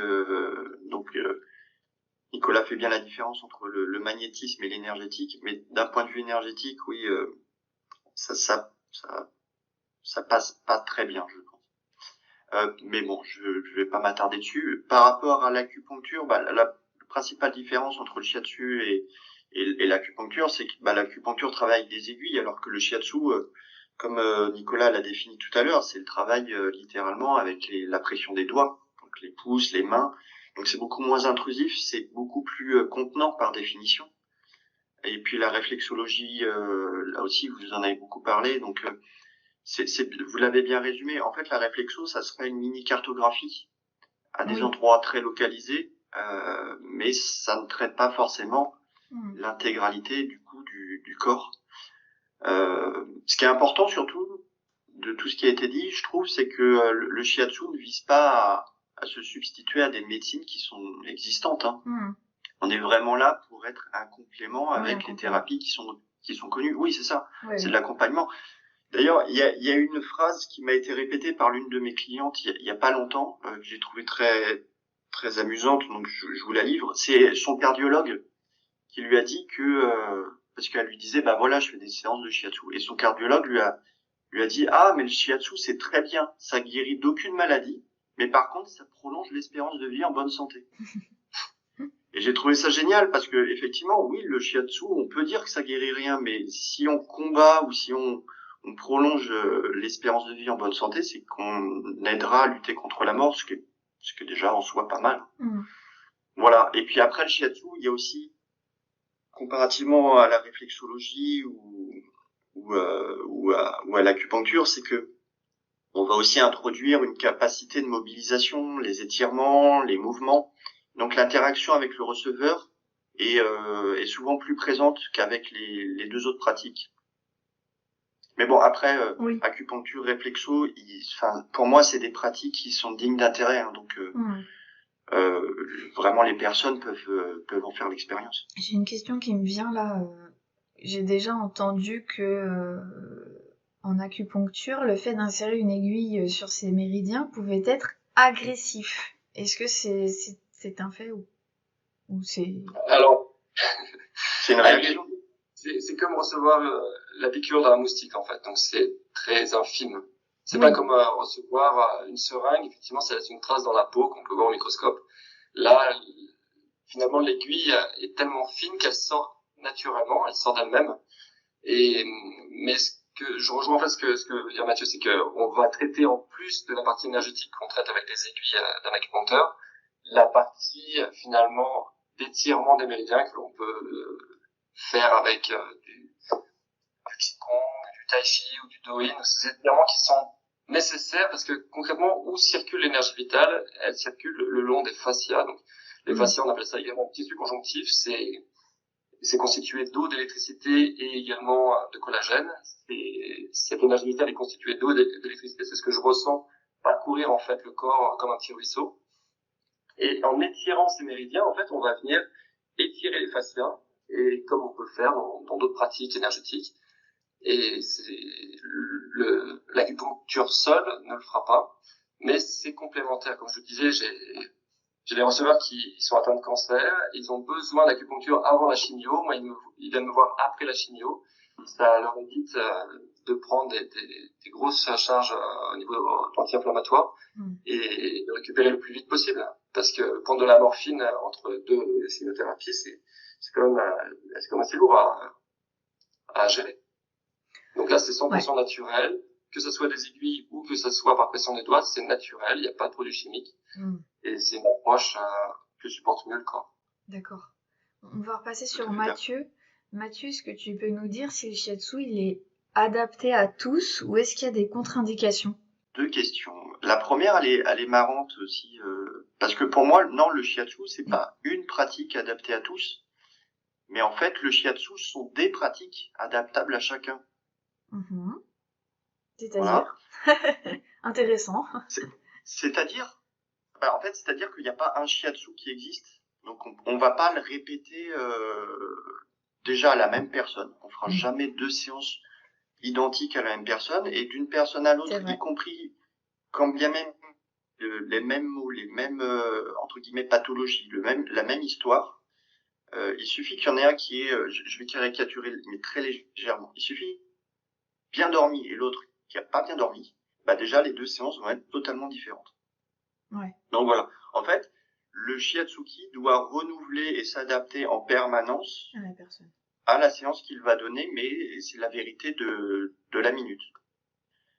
Nicolas fait bien la différence entre le magnétisme et l'énergétique, mais d'un point de vue énergétique, oui, ça passe pas très bien, je pense. Mais bon, je vais pas m'attarder dessus. Par rapport à l'acupuncture, la principale différence entre le shiatsu et l'acupuncture, c'est que l'acupuncture travaille avec des aiguilles, alors que le shiatsu, comme Nicolas l'a défini tout à l'heure, c'est le travail littéralement avec la pression des doigts, donc les pouces, les mains, Donc c'est beaucoup moins intrusif, c'est beaucoup plus contenant par définition. Et puis la réflexologie, là aussi vous en avez beaucoup parlé, donc vous l'avez bien résumé. En fait, la réflexo, ça serait une mini cartographie à des endroits très localisés, mais ça ne traite pas forcément l'intégralité du coup du corps. Ce qui est important surtout de tout ce qui a été dit, je trouve, c'est que le shiatsu ne vise pas à se substituer à des médecines qui sont existantes. Hein. On est vraiment là pour être un complément avec les thérapies qui sont connues. Oui, c'est ça. Oui. C'est de l'accompagnement. D'ailleurs, il y a une phrase qui m'a été répétée par l'une de mes clientes il y a pas longtemps, que j'ai trouvé très très amusante, donc je vous la livre. C'est son cardiologue qui lui a dit que parce qu'elle lui disait bah voilà, je fais des séances de shiatsu, et son cardiologue lui a dit ah mais le shiatsu c'est très bien, ça guérit d'aucune maladie, mais par contre ça prolonge l'espérance de vie en bonne santé. Et j'ai trouvé ça génial parce que effectivement oui, le shiatsu, on peut dire que ça guérit rien, mais si on combat ou si on prolonge l'espérance de vie en bonne santé, c'est qu'on aidera à lutter contre la mort, ce qui est déjà en soi pas mal. Voilà. Et puis après le shiatsu, il y a aussi, comparativement à la réflexologie ou à l'acupuncture, c'est que on va aussi introduire une capacité de mobilisation, les étirements, les mouvements. Donc l'interaction avec le receveur est souvent plus présente qu'avec les deux autres pratiques. Mais bon, après, acupuncture, réflexo, pour moi, c'est des pratiques qui sont dignes d'intérêt, hein, donc vraiment les personnes peuvent en faire l'expérience. J'ai une question qui me vient là. J'ai déjà entendu que en acupuncture, le fait d'insérer une aiguille sur ces méridiens pouvait être agressif. Est-ce que c'est un fait ou c'est... Alors, c'est une réaction. C'est comme recevoir la piqûre d'un moustique, en fait. Donc, c'est très infime. C'est pas comme recevoir une seringue. Effectivement, ça laisse une trace dans la peau qu'on peut voir au microscope. Là, finalement, l'aiguille est tellement fine qu'elle sort naturellement, elle sort d'elle-même. Mais ce que je rejoins en fait ce que veut dire Mathieu, c'est que on va traiter en plus de la partie énergétique qu'on traite avec les aiguilles d'un acupuncteur, la partie finalement d'étirement des méridiens que l'on peut faire avec du qigong, du tai chi ou du douyin, ces étirements qui sont nécessaires parce que concrètement où circule l'énergie vitale, elle circule le long des fascias. Donc les fascias, on appelle ça également tissu conjonctif, c'est constitué d'eau, d'électricité et également de collagène. Cette énergie vitale est constituée d'eau et d'électricité. C'est ce que je ressens parcourir en fait le corps comme un petit ruisseau. Et en étirant ces méridiens, en fait, on va venir étirer les fascias, et comme on peut le faire dans d'autres pratiques énergétiques. Et l'acupuncture seule ne le fera pas, mais c'est complémentaire. Comme je le disais, j'ai des receveurs qui sont atteints de cancer, ils ont besoin d'acupuncture avant la chimio. Moi, ils viennent me voir après la chimio. Ça leur évite de prendre des grosses charges au niveau anti-inflammatoire et de récupérer le plus vite possible. Parce que prendre de la morphine entre deux chimiothérapies, c'est quand même assez lourd à gérer. Donc là, c'est 100% naturel. Que ce soit des aiguilles ou que ce soit par pression des doigts, c'est naturel, il n'y a pas de produits chimiques. Et c'est une approche que supporte mieux le corps. D'accord. On va repasser sur Mathieu. Mathieu, est-ce que tu peux nous dire si le shiatsu il est adapté à tous ou est-ce qu'il y a des contre-indications? Deux questions. La première, elle est marrante aussi, parce que pour moi, non, le shiatsu, c'est pas une pratique adaptée à tous, mais en fait, le shiatsu sont des pratiques adaptables à chacun. C'est-à-dire intéressant. C'est-à-dire qu'il n'y a pas un shiatsu qui existe, donc on va pas le répéter déjà à la même personne. On fera jamais deux séances identiques à la même personne, et d'une personne à l'autre, y compris quand bien même les mêmes mots, les mêmes entre guillemets pathologies, la même histoire. Il suffit qu'il y en ait un qui est, je vais caricaturer, mais très légèrement. Il suffit bien dormi et l'autre qui a pas bien dormi. Bah déjà les deux séances vont être totalement différentes. Donc voilà. En fait, le shiatsuki doit renouveler et s'adapter en permanence à la personne, à la séance qu'il va donner, mais c'est la vérité de la minute.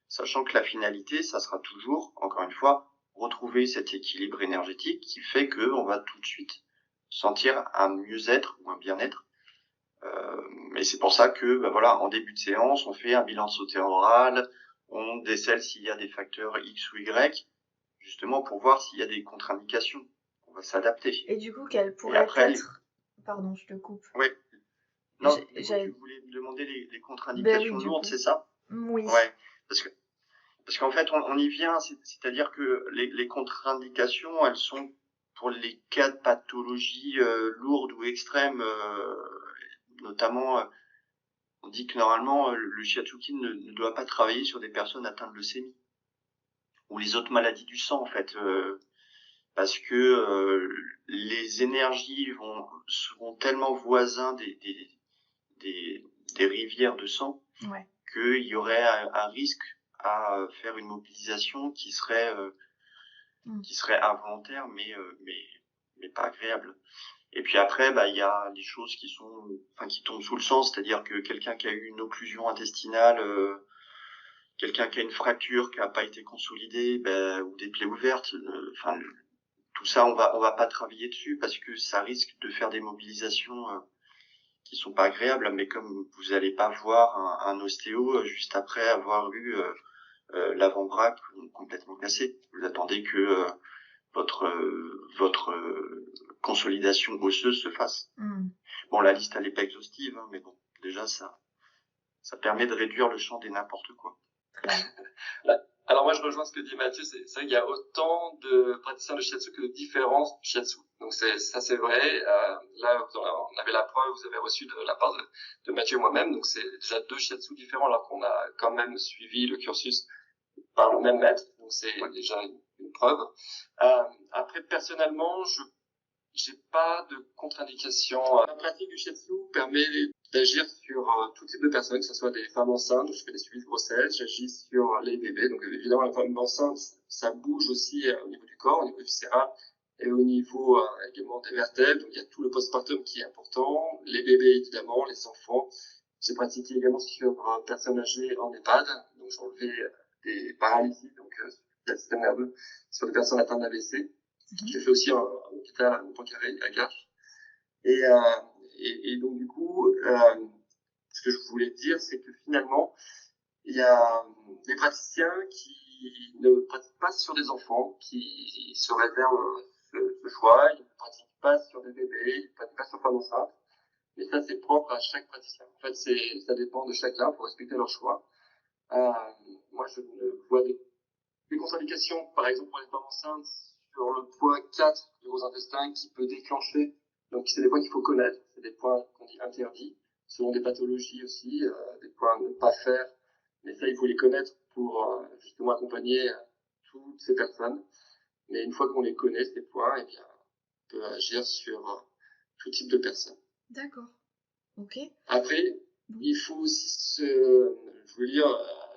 Sachant que la finalité, ça sera toujours, encore une fois, retrouver cet équilibre énergétique qui fait qu'on va tout de suite sentir un mieux-être ou un bien-être. Mais c'est pour ça que, voilà, en début de séance, on fait un bilan de sauté oral, on décèle s'il y a des facteurs X ou Y, justement pour voir s'il y a des contre-indications. On va s'adapter. Et du coup, quelles Et pourraient après, être... Pardon, je te coupe. oui. Non, J'ai- du coup, j'avais- tu voulais me demander les Ben contre-indications oui, du lourdes, coup. c'est ça? Oui. Ouais. Parce qu'en fait, on y vient, c'est-à-dire que les contre-indications, elles sont pour les cas de pathologie lourdes ou extrêmes, notamment, on dit que normalement, le shiatsuki ne doit pas travailler sur des personnes atteintes de leucémie ou les autres maladies du sang, en fait, parce que les énergies seront tellement voisins des rivières de sang Ouais. qu'il y aurait un risque à faire une mobilisation qui serait involontaire, mais pas agréable. Et puis après, il y a des choses qui tombent sous le sens, c'est-à-dire que quelqu'un qui a eu une occlusion intestinale, quelqu'un qui a une fracture qui n'a pas été consolidée, ou des plaies ouvertes, tout ça, on va pas travailler dessus parce que ça risque de faire des mobilisations qui sont pas agréables. Mais comme vous allez pas voir un ostéo juste après avoir eu l'avant-bras complètement cassé, vous attendez que votre consolidation osseuse se fasse. Bon, la liste elle est pas exhaustive, mais bon, déjà ça permet de réduire le champ des n'importe quoi. Alors moi je rejoins ce que dit Mathieu, c'est vrai qu'il y a autant de praticiens de shiatsu que de différents shiatsu. Donc c'est vrai. Là on avait la preuve, vous avez reçu de la part de Mathieu et moi-même. Donc c'est déjà 2 shiatsu différents alors qu'on a quand même suivi le cursus par le même maître. Donc c'est déjà une preuve. Après personnellement, j'ai pas de contre-indication. La pratique du shiatsu permet d'agir sur tout type de personnes, que ce soit des femmes enceintes, je fais des suivis de grossesse, j'agis sur les bébés. Donc évidemment, la femme enceinte, ça bouge aussi au niveau du corps, au niveau viscéral et au niveau également des vertèbres. Donc il y a tout le postpartum qui est important, les bébés évidemment, les enfants. J'ai pratiqué également sur personnes âgées en EHPAD, donc j'ai enlevé des paralysies, donc le système nerveux sur des personnes atteintes d'AVC. J'ai fait aussi un hôpital à Poincaré, à Garches. Et donc, du coup, ce que je voulais dire, c'est que finalement, il y a des praticiens qui ne pratiquent pas sur des enfants, qui se réservent ce choix, ils ne pratiquent pas sur des bébés, ils ne pratiquent pas sur femmes enceintes. Mais ça, c'est propre à chaque praticien. En fait, ça dépend de chacun, il faut respecter leur choix. Moi, je vois des contre-indications, par exemple, pour les femmes enceintes, sur le point 4 du gros intestin qui peut déclencher. Donc, c'est des points qu'il faut connaître. C'est des points qu'on dit interdits, selon des pathologies aussi, des points à ne pas faire. Mais ça, il faut les connaître pour justement accompagner toutes ces personnes. Mais une fois qu'on les connaît, ces points, eh bien, on peut agir sur tout type de personnes. D'accord. Ok. Après, il faut aussi je veux dire,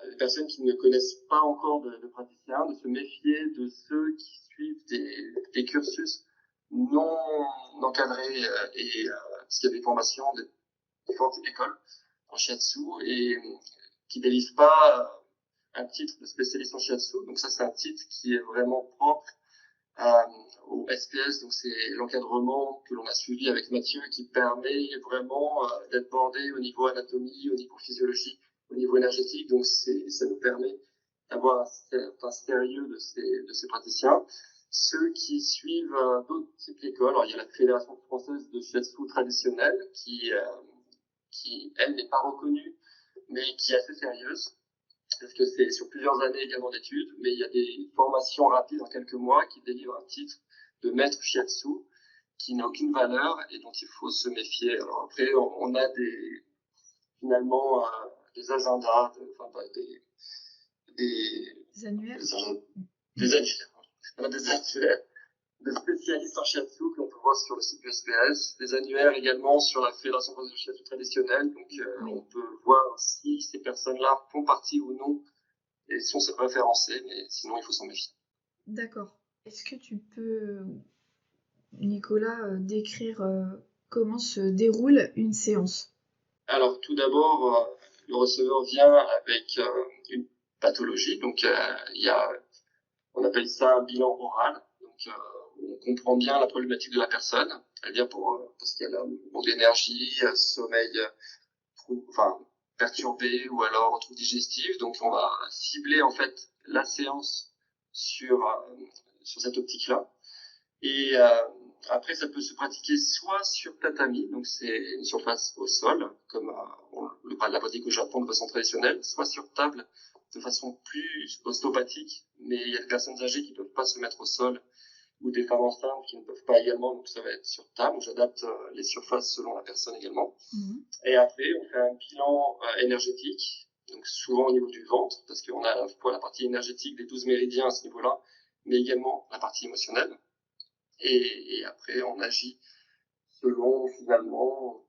les personnes qui ne connaissent pas encore de praticiens, de se méfier de ceux qui suivent des cursus non encadrés parce qu'il y a des formations de différentes écoles en shiatsu et qui délivrent pas un titre de spécialiste en shiatsu. Donc ça, c'est un titre qui est vraiment propre au SPS, donc c'est l'encadrement que l'on a suivi avec Mathieu qui permet vraiment d'être bordé au niveau anatomie, au niveau physiologie, au niveau énergétique. Donc ça nous permet d'avoir un certain sérieux de ces praticiens. Ceux qui suivent d'autres types d'écoles, alors il y a la Fédération française de shiatsu traditionnelle qui elle n'est pas reconnue, mais qui est assez sérieuse. Parce que c'est sur plusieurs années également d'études, mais il y a des formations rapides en quelques mois qui délivrent un titre de maître shiatsu qui n'a aucune valeur et dont il faut se méfier. Alors après, on a finalement des agendas, des annuaires. Des annuaires de spécialistes en shiatsu que l'on peut voir sur le site du SPS, des annuaires également sur la Fédération française de shiatsu traditionnelle. Donc on peut voir si ces personnes-là font partie ou non et sont référencées, mais sinon il faut s'en méfier. D'accord. Est-ce que tu peux, Nicolas, décrire comment se déroule une séance? Alors tout d'abord, le receveur vient avec une pathologie, donc il y a On appelle ça un bilan oral. Donc, on comprend bien la problématique de la personne, c'est-à-dire parce qu'elle a un manque d'énergie, sommeil perturbé ou alors trouble digestif. Donc, on va cibler en fait la séance sur cette optique-là. Et après, ça peut se pratiquer soit sur tatami, donc c'est une surface au sol, comme la pratique au Japon de façon traditionnelle, soit sur table de façon plus ostéopathique, mais il y a des personnes âgées qui ne peuvent pas se mettre au sol, ou des femmes enceintes qui ne peuvent pas également, donc ça va être sur table. Donc j'adapte les surfaces selon la personne également. Et après, on fait un bilan énergétique, donc souvent au niveau du ventre, parce qu'on a à la fois la partie énergétique des 12 méridiens à ce niveau-là, mais également la partie émotionnelle. Et après, on agit selon, finalement,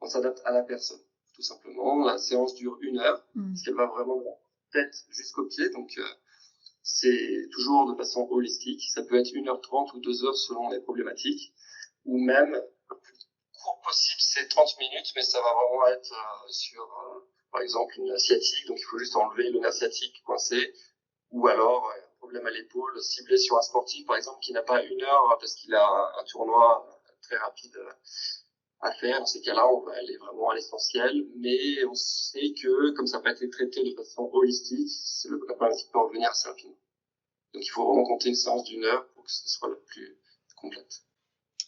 on s'adapte à la personne, tout simplement. La séance dure 1 heure, parce qu'elle va vraiment de la tête jusqu'aux pieds, donc c'est toujours de façon holistique. Ça peut être 1h30 ou 2 heures selon les problématiques, ou même, le plus court possible, c'est 30 minutes, mais ça va vraiment être sur, par exemple, une sciatique, donc il faut juste enlever le nerf sciatique coincé, ou alors un problème à l'épaule ciblé sur un sportif, par exemple, qui n'a pas 1 heure parce qu'il a un tournoi très rapide à faire. Dans ces cas-là, on va aller vraiment à l'essentiel, mais on sait que, comme ça n'a pas été traité de façon holistique, la problématique peut revenir assez rapidement. Donc, il faut vraiment compter une séance d'1 heure pour que ce soit la plus complète.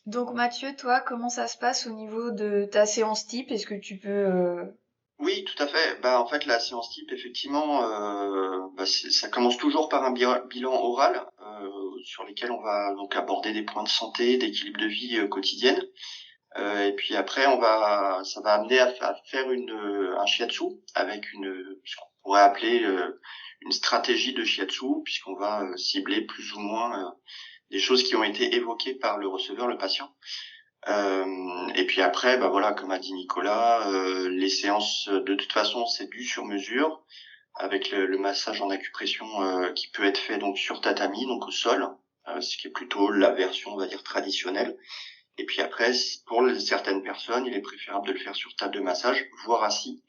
Donc, Mathieu, toi, comment ça se passe au niveau de ta séance type? Est-ce que tu peux... Oui, tout à fait. En fait, la séance type, effectivement, ça commence toujours par un bilan oral sur lesquels on va donc aborder des points de santé, d'équilibre de vie quotidienne. Et puis après, ça va amener à faire un shiatsu avec ce qu'on pourrait appeler une stratégie de shiatsu, puisqu'on va cibler plus ou moins des choses qui ont été évoquées par le receveur, le patient. Et puis après, voilà, comme a dit Nicolas, les séances, de toute façon, c'est du sur mesure, avec le massage en acupression qui peut être fait donc sur tatami, donc au sol, ce qui est plutôt la version, on va dire, traditionnelle. Et puis après, pour certaines personnes, il est préférable de le faire sur table de massage, voire assis.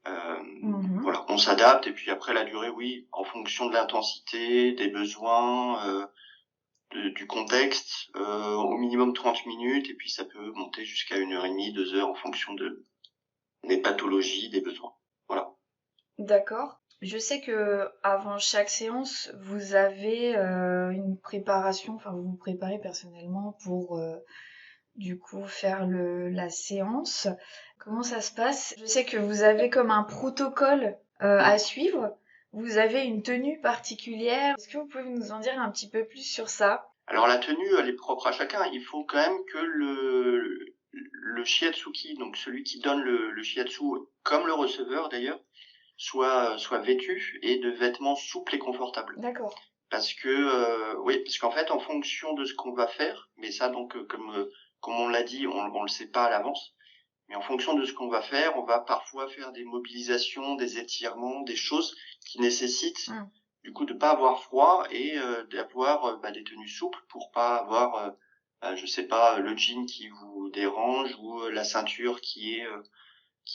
Voilà, on s'adapte. Et puis après, la durée, oui, en fonction de l'intensité, des besoins, du contexte, au minimum 30 minutes. Et puis ça peut monter jusqu'à 1h30, 2 heures en fonction des pathologies, des besoins. Voilà. D'accord. Je sais que avant chaque séance, vous avez une préparation, enfin vous vous préparez personnellement pour du coup faire la séance. Comment ça se passe? Je sais que vous avez comme un protocole à suivre. Vous avez une tenue particulière. Est-ce que vous pouvez nous en dire un petit peu plus sur ça? Alors la tenue, elle est propre à chacun. Il faut quand même que le shiatsuki, donc celui qui donne le shiatsu, comme le receveur d'ailleurs, soit vêtu et de vêtements souples et confortables. D'accord. Parce qu'en fait, en fonction de ce qu'on va faire, mais ça donc comme on l'a dit, on le sait pas à l'avance, mais en fonction de ce qu'on va faire, on va parfois faire des mobilisations, des étirements, des choses qui nécessitent du coup de pas avoir froid et d'avoir des tenues souples pour pas avoir je sais pas, le jean qui vous dérange ou la ceinture qui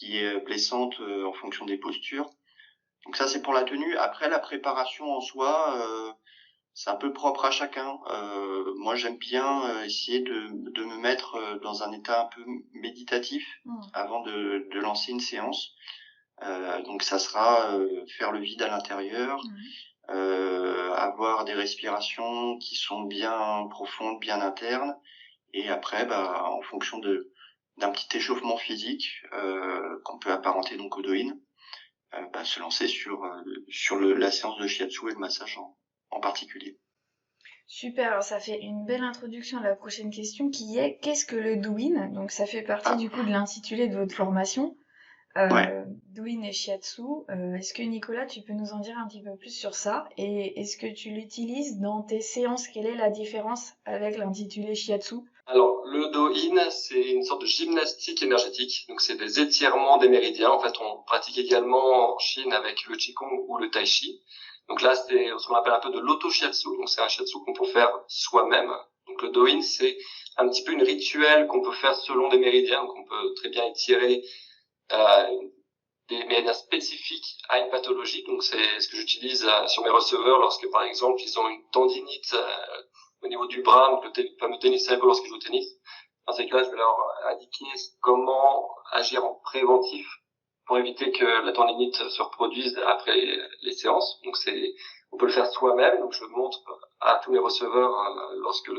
est blessante en fonction des postures. Donc ça c'est pour la tenue. Après la préparation en soi, c'est un peu propre à chacun. Moi j'aime bien essayer de me mettre dans un état un peu méditatif avant de lancer une séance. Donc ça sera faire le vide à l'intérieur, avoir des respirations qui sont bien profondes, bien internes, et après en fonction d'un petit échauffement physique qu'on peut apparenter donc au do-in, se lancer sur la séance de shiatsu et le massage en particulier. Super, alors ça fait une belle introduction à la prochaine question qui est qu'est-ce que le do-in? Donc ça fait partie du coup de l'intitulé de votre formation. Do-in et shiatsu. Est-ce que Nicolas, tu peux nous en dire un petit peu plus sur ça? Et est-ce que tu l'utilises dans tes séances? Quelle est la différence avec l'intitulé shiatsu? Alors, le do-in, c'est une sorte de gymnastique énergétique. Donc, c'est des étirements des méridiens. En fait, on pratique également en Chine avec le Qigong ou le Tai Chi. Donc là, c'est ce qu'on appelle un peu de l'auto-shiatsu. Donc, c'est un shiatsu qu'on peut faire soi-même. Donc, le do-in, c'est un petit peu une rituel qu'on peut faire selon des méridiens. Donc, on peut très bien étirer des médias spécifiques à une pathologie. Donc c'est ce que j'utilise sur mes receveurs lorsque par exemple ils ont une tendinite au niveau du bras, donc le fameux tennis elbow lorsque je joue au tennis. Dans ces cas-là, je vais leur indiquer comment agir en préventif pour éviter que la tendinite se reproduise après les séances. Donc on peut le faire soi-même. Donc je le montre à tous mes receveurs lorsque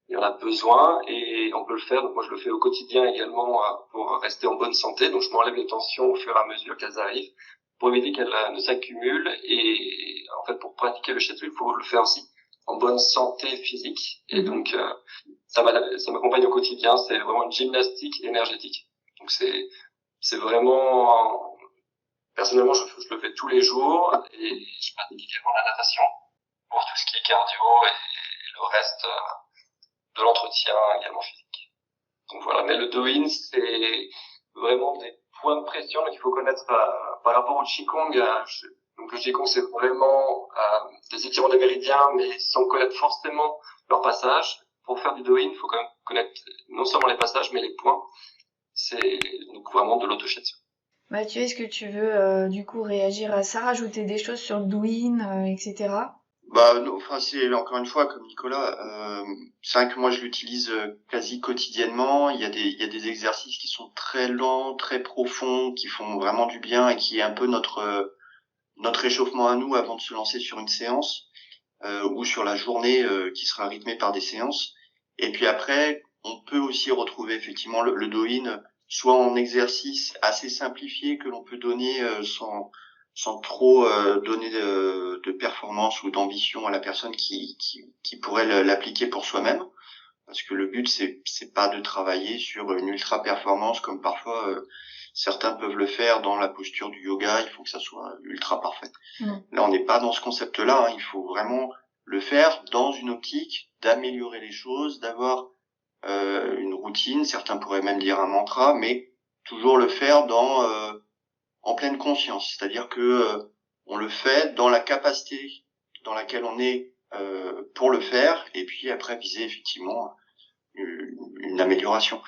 il y en a besoin, et on peut le faire. Donc moi je le fais au quotidien également pour rester en bonne santé. Donc je m'enlève les tensions au fur et à mesure qu'elles arrivent pour éviter qu'elles ne s'accumulent. Et en fait, pour pratiquer le shiatsu, il faut le faire aussi en bonne santé physique. Et donc ça m'accompagne au quotidien. C'est vraiment une gymnastique énergétique. Donc c'est vraiment, personnellement, je le fais tous les jours, et je pratique également la natation pour tout ce qui est cardio et le reste de l'entretien également physique. Donc voilà, mais le Do-In, c'est vraiment des points de pression. Donc il faut connaître par rapport au Qigong. Donc le Qigong, c'est vraiment des étirements des méridiens, mais sans connaître forcément leur passage. Pour faire du Do-In, il faut quand même connaître non seulement les passages, mais les points. C'est donc vraiment de l'auto-shiatsu. Mathieu, est-ce que tu veux du coup réagir à ça, rajouter des choses sur le Douyin, etc. Bah, non, enfin, c'est encore une fois comme Nicolas. C'est vrai que moi je l'utilise quasi quotidiennement. Il y a des exercices qui sont très lents, très profonds, qui font vraiment du bien et qui est un peu notre échauffement à nous avant de se lancer sur une séance ou sur la journée qui sera rythmée par des séances. Et puis après, on peut aussi retrouver effectivement le Do-In, soit en exercice assez simplifié que l'on peut donner sans trop donner de performance ou d'ambition à la personne qui pourrait l'appliquer pour soi-même, parce que le but c'est pas de travailler sur une ultra performance comme parfois certains peuvent le faire dans la posture du yoga. Il faut que ça soit ultra parfait. Là on n'est pas dans ce concept-là, hein. Il faut vraiment le faire dans une optique d'améliorer les choses, d'avoir une routine, certains pourraient même dire un mantra, mais toujours le faire en pleine conscience, c'est-à-dire que on le fait dans la capacité dans laquelle on est pour le faire, et puis après viser effectivement une amélioration.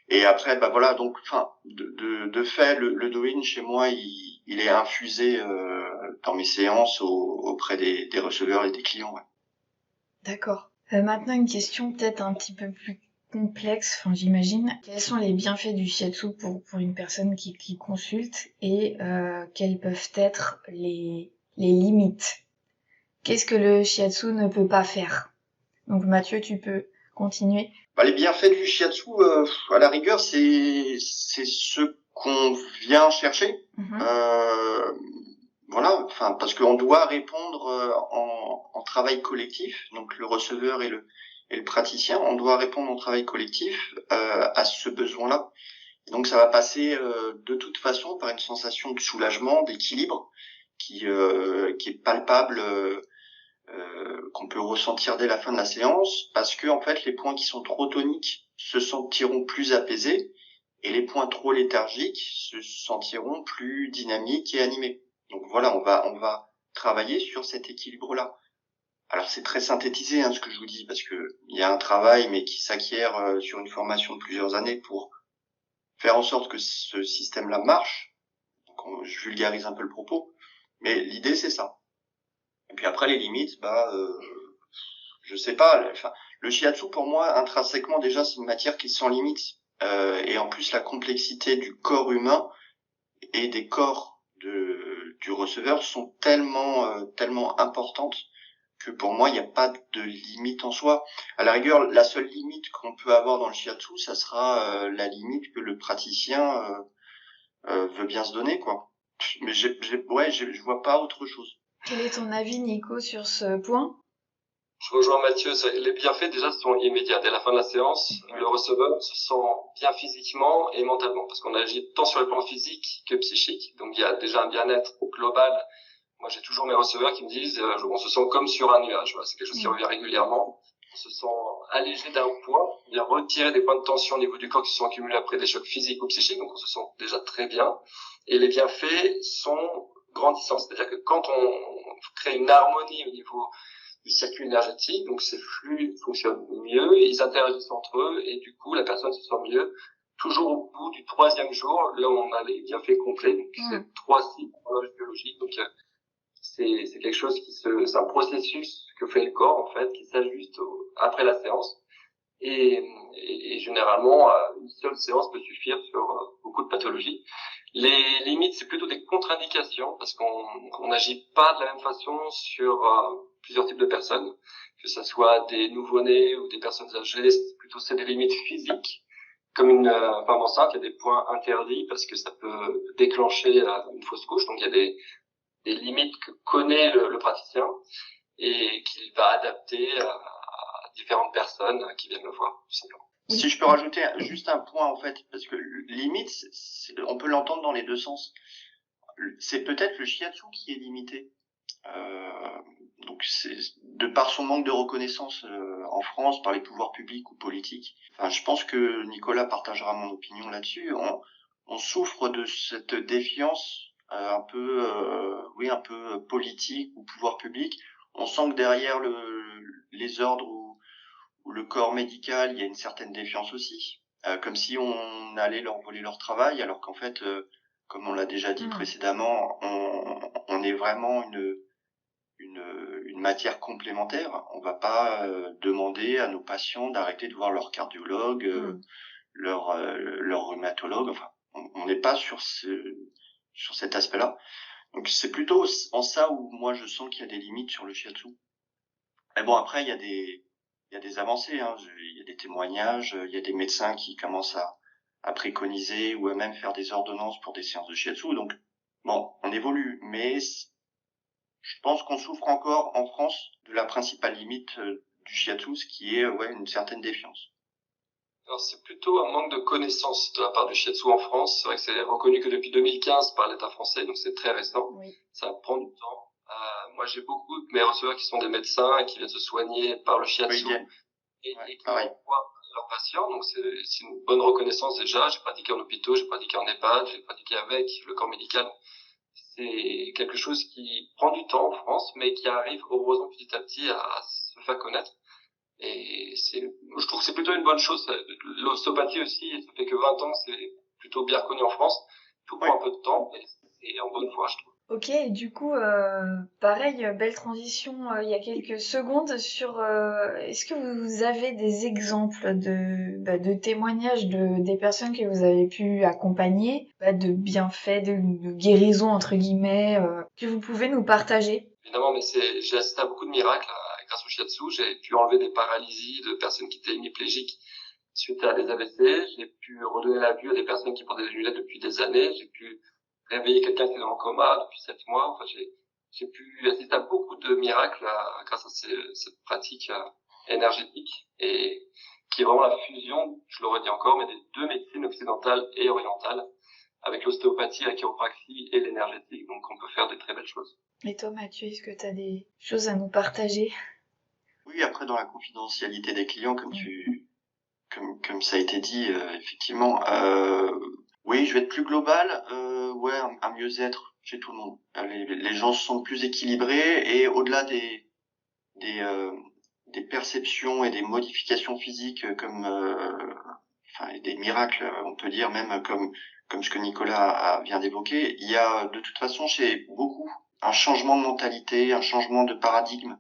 Et après, bah voilà, donc, enfin, de fait, le Do-In chez moi, il est infusé dans mes séances auprès des receveurs et des clients. Ouais. D'accord. Maintenant, une question peut-être un petit peu plus complexe, enfin j'imagine. Quels sont les bienfaits du shiatsu pour une personne qui consulte, et quelles peuvent être les limites? Qu'est-ce que le shiatsu ne peut pas faire? Donc Mathieu, tu peux continuer. Bah, les bienfaits du shiatsu, à la rigueur, c'est ce qu'on vient chercher. Voilà, enfin, parce qu'on doit répondre en travail collectif, donc le receveur et le praticien, on doit répondre en travail collectif à ce besoin-là. Et donc ça va passer de toute façon par une sensation de soulagement, d'équilibre qui est palpable, qu'on peut ressentir dès la fin de la séance, parce que en fait les points qui sont trop toniques se sentiront plus apaisés et les points trop léthargiques se sentiront plus dynamiques et animés. Donc voilà, on va travailler sur cet équilibre-là. Alors c'est très synthétisé ce que je vous dis, parce que il y a un travail mais qui s'acquiert sur une formation de plusieurs années pour faire en sorte que ce système-là marche. Donc je vulgarise un peu le propos, mais l'idée c'est ça. Et puis après les limites, je sais pas. Enfin, le shiatsu pour moi intrinsèquement déjà c'est une matière qui est sans limite, et en plus la complexité du corps humain et des corps du receveur sont tellement importantes que pour moi il n'y a pas de limite en soi. À la rigueur, la seule limite qu'on peut avoir dans le shiatsu, ça sera la limite que le praticien veut bien se donner, quoi. Mais je vois pas autre chose. Quel est ton avis, Nico, sur ce point? Je rejoins Mathieu. Les bienfaits déjà sont immédiats. Dès la fin de la séance, le receveur se sent bien physiquement et mentalement, parce qu'on agit tant sur le plan physique que psychique. Donc il y a déjà un bien-être global. Moi, j'ai toujours mes receveurs qui me disent on se sent comme sur un nuage. Voilà, c'est quelque chose qui revient régulièrement. On se sent allégé d'un poids, bien retirer des points de tension au niveau du corps qui se sont accumulés après des chocs physiques ou psychiques. Donc on se sent déjà très bien. Et les bienfaits sont grandissants. C'est-à-dire que quand on crée une harmonie au niveau du circuit énergétique, donc ces flux fonctionnent mieux, ils interagissent entre eux, et du coup la personne se sent mieux toujours au bout du 3e jour, là on a les bienfaits complets. Donc c'est 3 cycles d'horloge biologique. Donc c'est quelque chose c'est un processus que fait le corps en fait, qui s'ajuste après la séance. Et généralement, une seule séance peut suffire sur beaucoup de pathologies. Les limites, c'est plutôt des contre-indications parce qu'on n'agit pas de la même façon sur plusieurs types de personnes, que ce soit des nouveau-nés ou des personnes âgées. C'est des limites physiques. Comme une femme enceinte, il y a des points interdits parce que ça peut déclencher une fausse couche. Donc il y a des limites que connaît le praticien et qu'il va adapter à différentes personnes qui viennent le voir, tout simplement. Si je peux rajouter juste un point, en fait, parce que limite, on peut l'entendre dans les deux sens. C'est peut-être le shiatsu qui est limité. Donc c'est de par son manque de reconnaissance en France par les pouvoirs publics ou politiques. Enfin, je pense que Nicolas partagera mon opinion là-dessus. On souffre de cette défiance un peu politique ou pouvoir public. On sent que derrière les ordres ou le corps médical, il y a une certaine défiance aussi, comme si on allait leur voler leur travail, alors qu'en fait, comme on l'a déjà dit précédemment, on est vraiment une matière complémentaire. On va pas demander à nos patients d'arrêter de voir leur cardiologue, leur rhumatologue. Enfin, on n'est pas sur cet aspect-là. Donc c'est plutôt en ça où moi je sens qu'il y a des limites sur le shiatsu. Mais bon, après il y a des avancées, hein. Il y a des témoignages, il y a des médecins qui commencent à préconiser ou à même faire des ordonnances pour des séances de shiatsu. Donc bon, on évolue, mais je pense qu'on souffre encore en France de la principale limite du shiatsu, ce qui est une certaine défiance. Alors c'est plutôt un manque de connaissances de la part du shiatsu en France. C'est vrai que c'est reconnu que depuis 2015 par l'État français, donc c'est très récent. Oui. Ça prend du temps. Moi j'ai beaucoup de mes receveurs qui sont des médecins et qui viennent se soigner par le shiatsu et qui envoient leurs patients. Donc c'est une bonne reconnaissance déjà. J'ai pratiqué en hôpital, j'ai pratiqué en EHPAD, j'ai pratiqué avec le corps médical. C'est quelque chose qui prend du temps en France, mais qui arrive heureusement petit à petit à se faire connaître. Et je trouve que c'est plutôt une bonne chose. L'ostéopathie aussi, ça fait que 20 ans, c'est plutôt bien reconnu en France. Tout prend un peu de temps, mais c'est en bonne voie, je trouve. Ok, et du coup, pareil, belle transition il y a quelques secondes sur est-ce que vous avez des exemples de témoignages des personnes que vous avez pu accompagner, de bienfaits, de guérison entre guillemets, que vous pouvez nous partager? Évidemment, mais j'ai assisté à beaucoup de miracles grâce au shiatsu. J'ai pu enlever des paralysies de personnes qui étaient hémiplégiques suite à des AVC. J'ai pu redonner la vue à des personnes qui portaient des lunettes depuis des années. J'ai pu réveiller quelqu'un qui est dans le coma depuis 7 mois. Enfin, j'ai pu assister à beaucoup de miracles grâce à cette pratique énergétique et qui est vraiment la fusion, je le redis encore, mais des deux médecines occidentales et orientales avec l'ostéopathie, la chiropraxie et l'énergétique. Donc, on peut faire de très belles choses. Et toi, Mathieu, est-ce que tu as des choses à nous partager? Oui, après, dans la confidentialité des clients, comme ça a été dit, effectivement, oui, je vais être plus global, un mieux-être chez tout le monde. Les gens se sentent plus équilibrés et au-delà des perceptions et des modifications physiques et des miracles, on peut dire même comme ce que Nicolas vient d'évoquer, il y a de toute façon chez beaucoup un changement de mentalité, un changement de paradigme,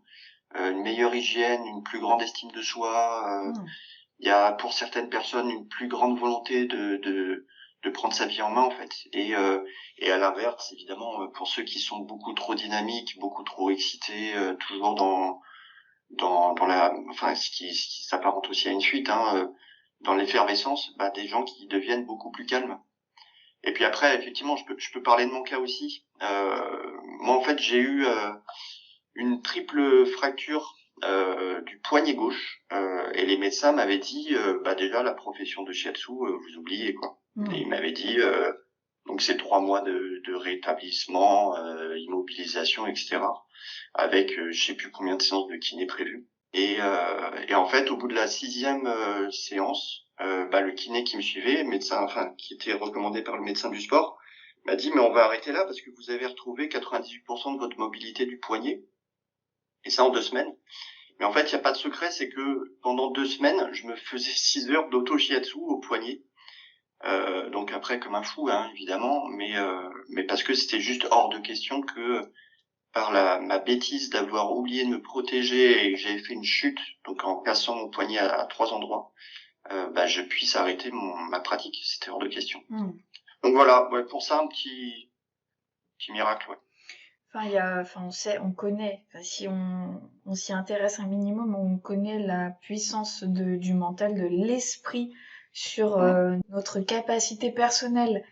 une meilleure hygiène, une plus grande estime de soi. Il y a pour certaines personnes une plus grande volonté de prendre sa vie en main en fait. Et à l'inverse, évidemment, pour ceux qui sont beaucoup trop dynamiques, beaucoup trop excités, toujours dans ce qui s'apparente aussi à une fuite, dans l'effervescence, des gens qui deviennent beaucoup plus calmes. Et puis après, effectivement, je peux parler de mon cas aussi. Moi, en fait, j'ai eu une triple fracture du poignet gauche et les médecins m'avaient dit déjà la profession de shiatsu vous oubliez quoi. Et ils m'avaient dit donc c'est 3 mois de rétablissement, immobilisation, etc. avec je sais plus combien de séances de kiné prévues. Et en fait, au bout de la 6e séance, le kiné qui me suivait, qui était recommandé par le médecin du sport, m'a dit mais on va arrêter là parce que vous avez retrouvé 98% de votre mobilité du poignet. Et ça en 2 semaines. Mais en fait, il n'y a pas de secret, c'est que pendant 2 semaines, je me faisais 6 heures d'auto-shiatsu au poignet. Donc après comme un fou, hein, évidemment, mais parce que c'était juste hors de question que par ma bêtise d'avoir oublié de me protéger et que j'avais fait une chute, donc en cassant mon poignet à 3 endroits, je puisse arrêter ma pratique. C'était hors de question. Donc voilà, ouais, pour ça un petit miracle, ouais. On connaît, si on s'y intéresse un minimum, on connaît la puissance du mental, de l'esprit sur notre capacité personnelle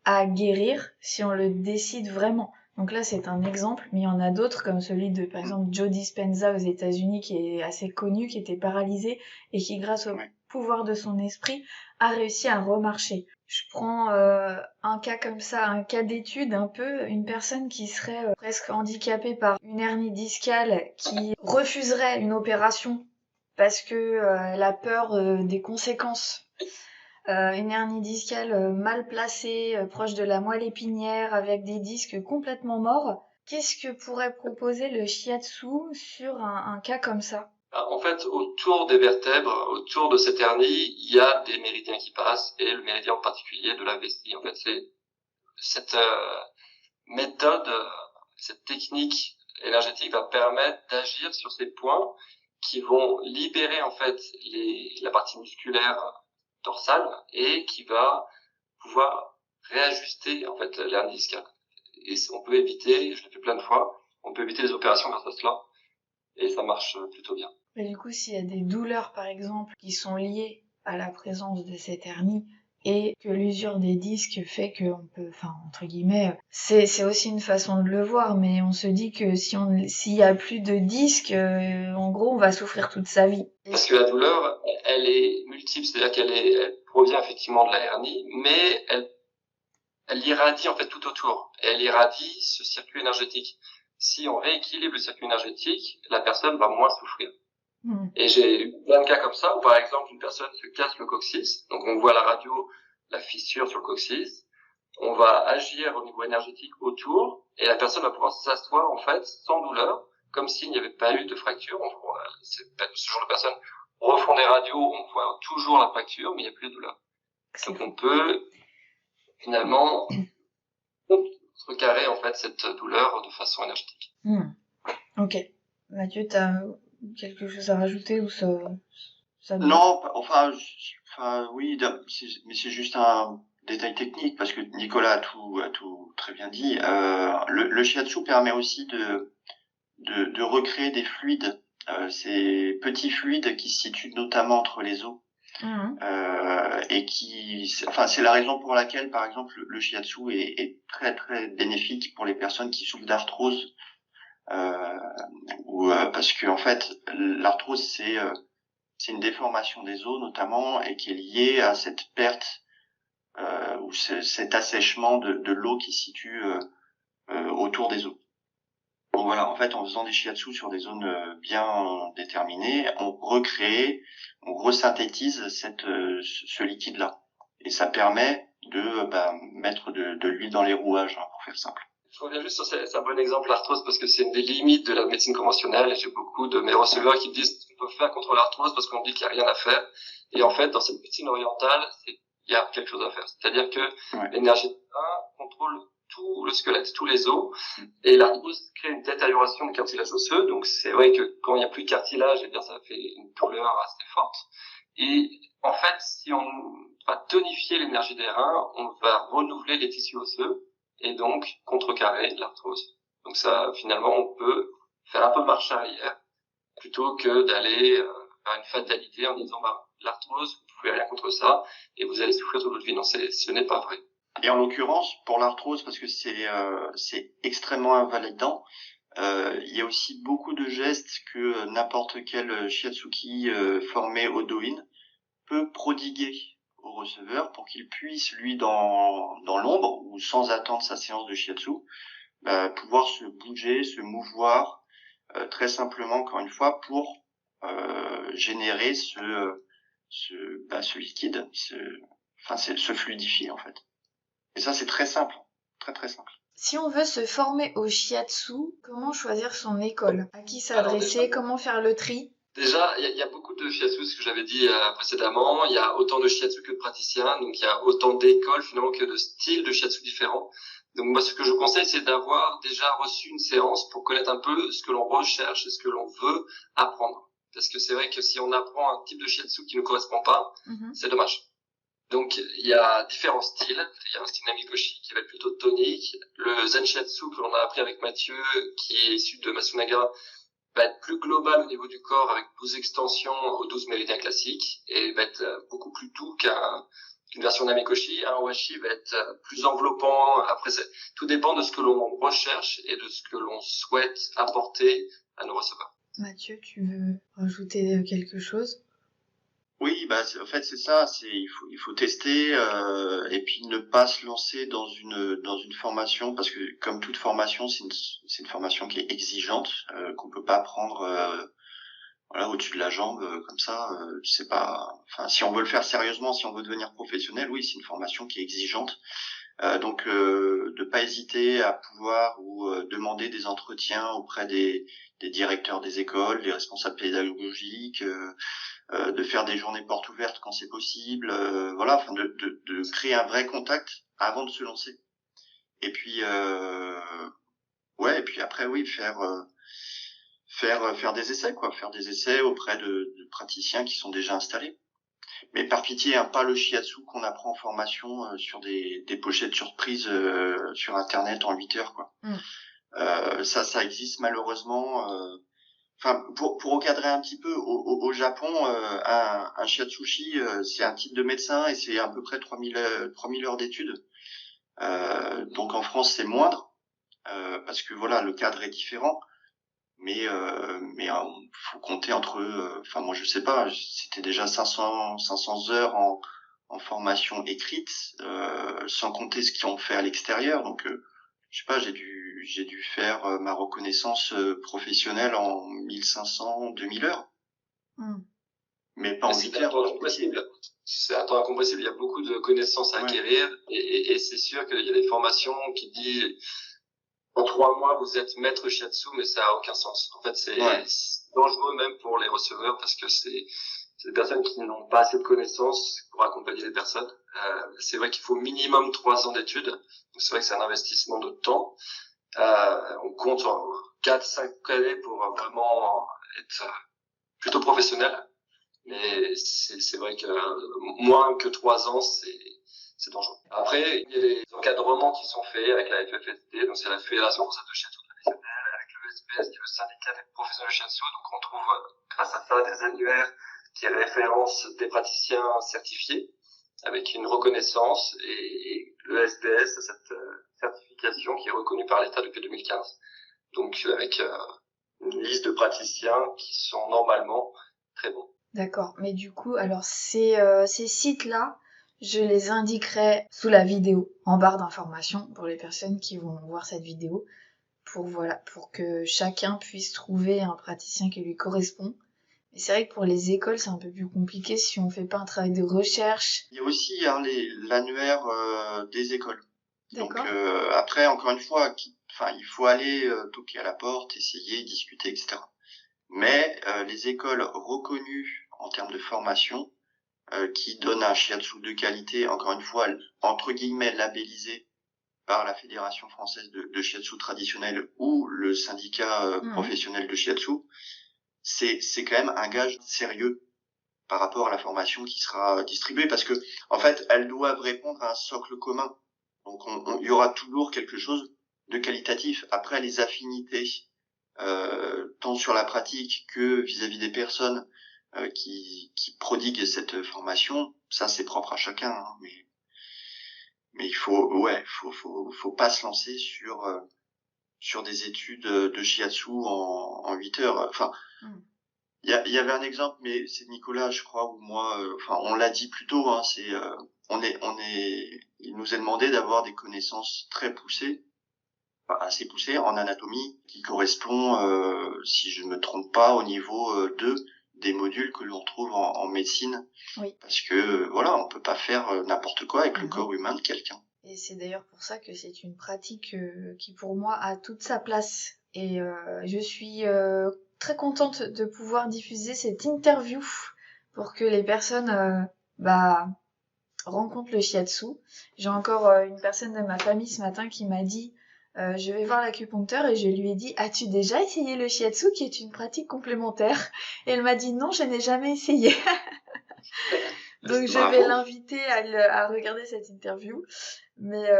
à guérir si on le décide vraiment. Donc là, c'est un exemple, mais il y en a d'autres, comme celui de, par exemple, Joe Dispenza aux États-Unis, qui est assez connu, qui était paralysé et qui, grâce au pouvoir de son esprit, a réussi à remarcher. Je prends un cas comme ça, un cas d'étude un peu, une personne qui serait presque handicapée par une hernie discale, qui refuserait une opération parce que elle a peur des conséquences. Une hernie discale mal placée, proche de la moelle épinière, avec des disques complètement morts. Qu'est-ce que pourrait proposer le shiatsu sur un cas comme ça? En fait, autour des vertèbres, autour de cette hernie, il y a des méridiens qui passent, et le méridien en particulier de la vessie. En fait, c'est cette méthode, cette technique énergétique va permettre d'agir sur ces points qui vont libérer en fait la partie musculaire dorsale et qui va pouvoir réajuster en fait l'hernie discale. Et on peut éviter, je l'ai fait plein de fois, on peut éviter les opérations grâce à cela, et ça marche plutôt bien. Mais du coup, s'il y a des douleurs, par exemple, qui sont liées à la présence de cette hernie, et que l'usure des disques fait qu'on peut, entre guillemets, c'est aussi une façon de le voir, mais on se dit que s'il y a plus de disques, en gros, on va souffrir toute sa vie. Parce que la douleur, elle est multiple, c'est-à-dire elle provient effectivement de la hernie, mais elle irradie en fait tout autour, et elle irradie ce circuit énergétique. Si on rééquilibre le circuit énergétique, la personne va moins souffrir. Et j'ai eu plein de cas comme ça, où par exemple une personne se casse le coccyx, donc on voit à la radio la fissure sur le coccyx, on va agir au niveau énergétique autour, et la personne va pouvoir s'asseoir en fait sans douleur, comme s'il n'y avait pas eu de fracture. Ce genre de personnes refont des radios, on voit toujours la fracture, mais il n'y a plus de douleur. Donc on peut finalement contrecarrer en fait cette douleur de façon énergétique. Ok. Mathieu, t'as quelque chose à rajouter ou ça Non, oui, mais c'est juste un détail technique parce que Nicolas a tout très bien dit. Le shiatsu permet aussi de recréer des fluides, ces petits fluides qui se situent notamment entre les os. Et c'est la raison pour laquelle, par exemple, le shiatsu est très très bénéfique pour les personnes qui souffrent d'arthrose, parce que en fait, l'arthrose c'est une déformation des os notamment et qui est liée à cette perte ou cet assèchement de l'eau qui se situe autour des os. Donc voilà, en fait, en faisant des shiatsu sur des zones bien déterminées, on resynthétise ce liquide-là. Et ça permet de mettre de l'huile dans les rouages, pour faire simple. Je reviens juste sur c'est un bon exemple, l'arthrose, parce que c'est une des limites de la médecine conventionnelle, et j'ai beaucoup de mes receveurs qui me disent ce qu'on peut faire contre l'arthrose parce qu'on dit qu'il n'y a rien à faire. Et en fait, dans cette médecine orientale, il y a quelque chose à faire. C'est-à-dire que l'énergie contrôle tout le squelette, tous les os, et l'arthrose crée une détérioration du cartilage osseux. Donc c'est vrai que quand il n'y a plus de cartilage, eh bien ça fait une douleur assez forte. Et en fait, si on va tonifier l'énergie des reins, on va renouveler les tissus osseux et donc contrecarrer l'arthrose. Donc ça, finalement, on peut faire un peu marche arrière plutôt que d'aller vers une fatalité en disant l'arthrose, vous pouvez rien contre ça et vous allez souffrir toute votre vie. Non, ce n'est pas vrai. Et en l'occurrence, pour l'arthrose, parce que c'est extrêmement invalidant, il y a aussi beaucoup de gestes que n'importe quel shiatsuki formé au do-in peut prodiguer au receveur pour qu'il puisse, lui, dans l'ombre ou sans attendre sa séance de shiatsu, pouvoir se bouger, se mouvoir très simplement, encore une fois, pour générer ce liquide, se fluidifier en fait. Et ça, c'est très simple, très très simple. Si on veut se former au shiatsu, comment choisir son école? À qui s'adresser? Comment faire le tri? Déjà, il y a beaucoup de shiatsu, ce que j'avais dit précédemment. Il y a autant de shiatsu que de praticiens, donc il y a autant d'écoles finalement que de styles de shiatsu différents. Donc moi, ce que je conseille, c'est d'avoir déjà reçu une séance pour connaître un peu ce que l'on recherche et ce que l'on veut apprendre. Parce que c'est vrai que si on apprend un type de shiatsu qui ne correspond pas, c'est dommage. Donc il y a différents styles. Il y a un style Namikoshi qui va être plutôt tonique. Le Zen Shiatsu que l'on a appris avec Mathieu, qui est issu de Masunaga, va être plus global au niveau du corps avec 12 extensions aux 12 méridiens classiques et va être beaucoup plus doux qu'une version Namikoshi. Un Washi va être plus enveloppant. Après, tout dépend de ce que l'on recherche et de ce que l'on souhaite apporter à nos receveurs. Mathieu, tu veux rajouter quelque chose? Oui, en fait c'est ça, il faut tester et puis ne pas se lancer dans une formation parce que comme toute formation c'est une formation qui est exigeante qu'on peut pas prendre voilà au-dessus de la jambe comme ça, je sais pas, enfin si on veut le faire sérieusement, si on veut devenir professionnel, oui, c'est une formation qui est exigeante. Donc de pas hésiter à pouvoir ou demander des entretiens auprès des directeurs des écoles, des responsables pédagogiques, de faire des journées portes ouvertes quand c'est possible, voilà, enfin de créer un vrai contact avant de se lancer. Et puis ouais, et puis après oui, faire des essais quoi, faire des essais auprès de praticiens qui sont déjà installés. Mais par pitié, hein, pas le shiatsu qu'on apprend en formation sur des pochettes surprises sur internet en 8 heures quoi. Ça existe malheureusement. Enfin, pour recadrer un petit peu, au Japon, un shiatsushi, c'est un titre de médecin et c'est à peu près 3000 heures d'études. Donc en France, c'est moindre parce que voilà, le cadre est différent. Mais faut compter entre, enfin moi je sais pas, c'était déjà 500 heures en formation écrite, sans compter ce qu'ils ont fait à l'extérieur. Donc je sais pas, j'ai dû faire ma reconnaissance professionnelle en 1500, 2000 heures. Mais pas en 8 heures. C'est un temps incompressible. Il y a beaucoup de connaissances à acquérir et c'est sûr qu'il y a des formations qui disent en 3 mois vous êtes maître shiatsu, mais ça a aucun sens. En fait, c'est dangereux même pour les receveurs parce que c'est des personnes qui n'ont pas assez de connaissances pour accompagner les personnes. C'est vrai qu'il faut minimum 3 ans d'études. Donc c'est vrai que c'est un investissement de temps. On compte en 4-5 années pour vraiment être plutôt professionnel. Mais c'est vrai que moins que 3 ans, c'est dangereux. Après, il y a des encadrements qui sont faits avec la FFSD, donc c'est la Fédération française de shiatsu traditionnel, avec le SBS, qui est le syndicat des professionnels de shiatsu. Donc on trouve, grâce à ça, des annuaires qui référencent des praticiens certifiés, avec une reconnaissance, et le SBS, cette certification qui est reconnue par l'État depuis 2015. Donc avec une liste de praticiens qui sont normalement très bons. D'accord, mais du coup, alors ces sites-là, je les indiquerai sous la vidéo, en barre d'information, pour les personnes qui vont voir cette vidéo, pour que chacun puisse trouver un praticien qui lui correspond. Mais c'est vrai que pour les écoles, c'est un peu plus compliqué si on fait pas un travail de recherche. Il y a aussi l'annuaire des écoles. D'accord. Donc après, encore une fois, il faut aller toquer à la porte, essayer, discuter, etc. Mais les écoles reconnues en termes de formation, qui donnent un shiatsu de qualité, encore une fois, entre guillemets, labellisé par la Fédération française de shiatsu traditionnel ou le syndicat professionnel de shiatsu, c'est quand même un gage sérieux par rapport à la formation qui sera distribuée, parce que en fait, elles doivent répondre à un socle commun. Donc il y aura toujours quelque chose de qualitatif. Après, les affinités, tant sur la pratique que vis-à-vis des personnes qui prodiguent cette formation, ça c'est propre à chacun, hein, mais il faut pas se lancer sur des études de shiatsu en 8 heures. Enfin, il y avait un exemple, mais c'est Nicolas, je crois, ou moi, on l'a dit plus tôt, hein, il nous est demandé d'avoir des connaissances très poussées, assez poussées en anatomie, qui correspond, si je ne me trompe pas, au niveau 2 des modules que l'on trouve en médecine. Oui. Parce que voilà, on peut pas faire n'importe quoi avec le corps humain de quelqu'un. Et c'est d'ailleurs pour ça que c'est une pratique qui pour moi a toute sa place. Et je suis très contente de pouvoir diffuser cette interview pour que les personnes rencontrent le shiatsu. J'ai encore une personne de ma famille ce matin qui m'a dit je vais voir l'acupuncteur et je lui ai dit as-tu déjà essayé le shiatsu qui est une pratique complémentaire? Et elle m'a dit non, je n'ai jamais essayé. Donc je vais l'inviter à regarder cette interview. Mais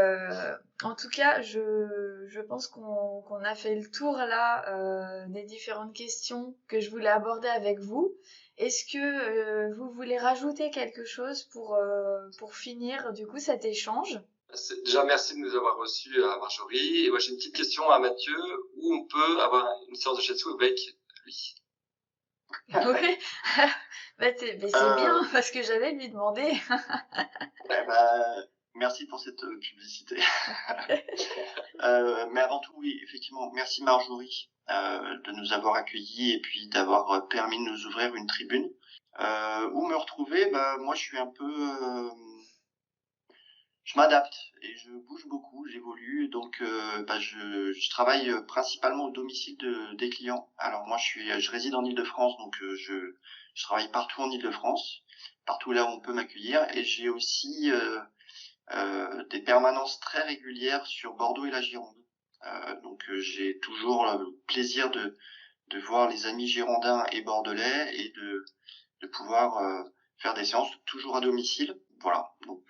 en tout cas, je pense qu'on a fait le tour là des différentes questions que je voulais aborder avec vous. Est-ce que vous voulez rajouter quelque chose pour finir du coup cet échange? Déjà, merci de nous avoir reçus à Marjorie. Et moi, j'ai une petite question à Mathieu. Où on peut avoir une séance de shiatsu avec lui? Oui, c'est bien parce que j'allais lui demander. Merci pour cette publicité. Mais avant tout, oui, effectivement, merci Marjorie de nous avoir accueillis et puis d'avoir permis de nous ouvrir une tribune. Où me retrouver? Moi, je suis un peu... je m'adapte et je bouge beaucoup, j'évolue, donc je travaille principalement au domicile des clients. Alors moi, je réside en Île-de-France, donc je travaille partout en Île-de-France, partout là où on peut m'accueillir, et j'ai aussi des permanences très régulières sur Bordeaux et la Gironde. Donc j'ai toujours le plaisir de voir les amis girondins et bordelais et de pouvoir faire des séances toujours à domicile. Voilà, donc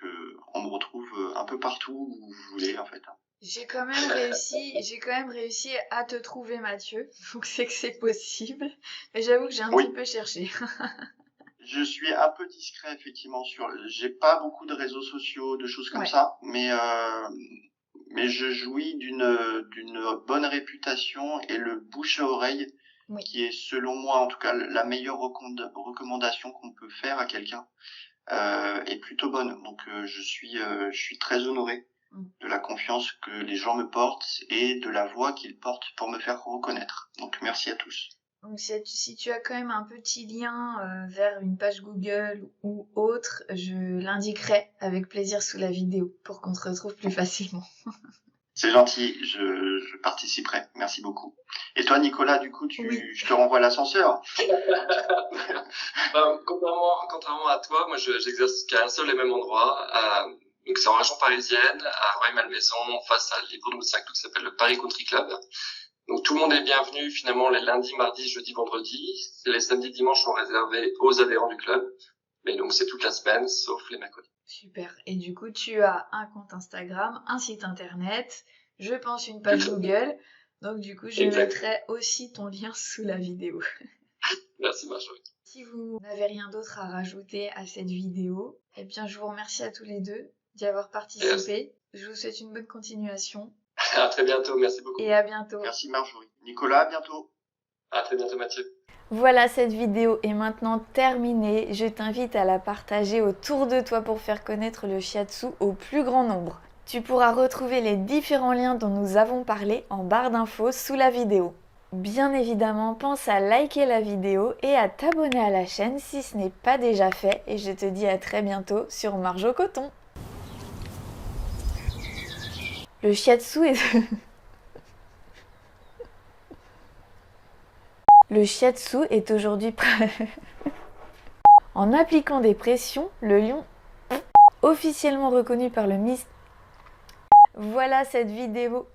on me retrouve un peu partout où vous voulez en fait. J'ai quand même réussi à te trouver, Mathieu, donc c'est que c'est possible, mais j'avoue que j'ai un petit peu cherché. Je suis un peu discret effectivement j'ai pas beaucoup de réseaux sociaux, de choses comme ça, mais je jouis d'une bonne réputation et le bouche à oreille qui est selon moi en tout cas la meilleure recommandation qu'on peut faire à quelqu'un est plutôt bonne. Donc je suis très honoré de la confiance que les gens me portent et de la voix qu'ils portent pour me faire reconnaître. Donc merci à tous. Donc si tu as quand même un petit lien vers une page Google ou autre, je l'indiquerai avec plaisir sous la vidéo pour qu'on se retrouve plus facilement. C'est gentil, je participerai. Merci beaucoup. Et toi, Nicolas, du coup, je te renvoie à l'ascenseur. Contrairement à toi, moi, j'exerce qu'à un seul et même endroit. Donc, c'est en région parisienne, à Rueil-Malmaison, face à l'hippodrome de Saint-Cloud qui s'appelle le Paris Country Club. Donc, tout le monde est bienvenu, finalement, les lundis, mardis, jeudis, vendredis. Les samedis, dimanches sont réservés aux adhérents du club. Mais donc, c'est toute la semaine, sauf les mercredis. Super. Et du coup, tu as un compte Instagram, un site internet, je pense une page Google. Donc du coup, je mettrai aussi ton lien sous la vidéo. Merci Marjorie. Si vous n'avez rien d'autre à rajouter à cette vidéo, eh bien je vous remercie à tous les deux d'y avoir participé. Merci. Je vous souhaite une bonne continuation. À très bientôt, merci beaucoup. Et à bientôt. Merci Marjorie. Nicolas, à bientôt. À très bientôt Mathieu. Voilà, cette vidéo est maintenant terminée. Je t'invite à la partager autour de toi pour faire connaître le shiatsu au plus grand nombre. Tu pourras retrouver les différents liens dont nous avons parlé en barre d'infos sous la vidéo. Bien évidemment, pense à liker la vidéo et à t'abonner à la chaîne si ce n'est pas déjà fait. Et je te dis à très bientôt sur Marjo Coton. Le shiatsu est... Le shiatsu est aujourd'hui en appliquant des pressions, le lion officiellement reconnu par le ministère. Voilà cette vidéo.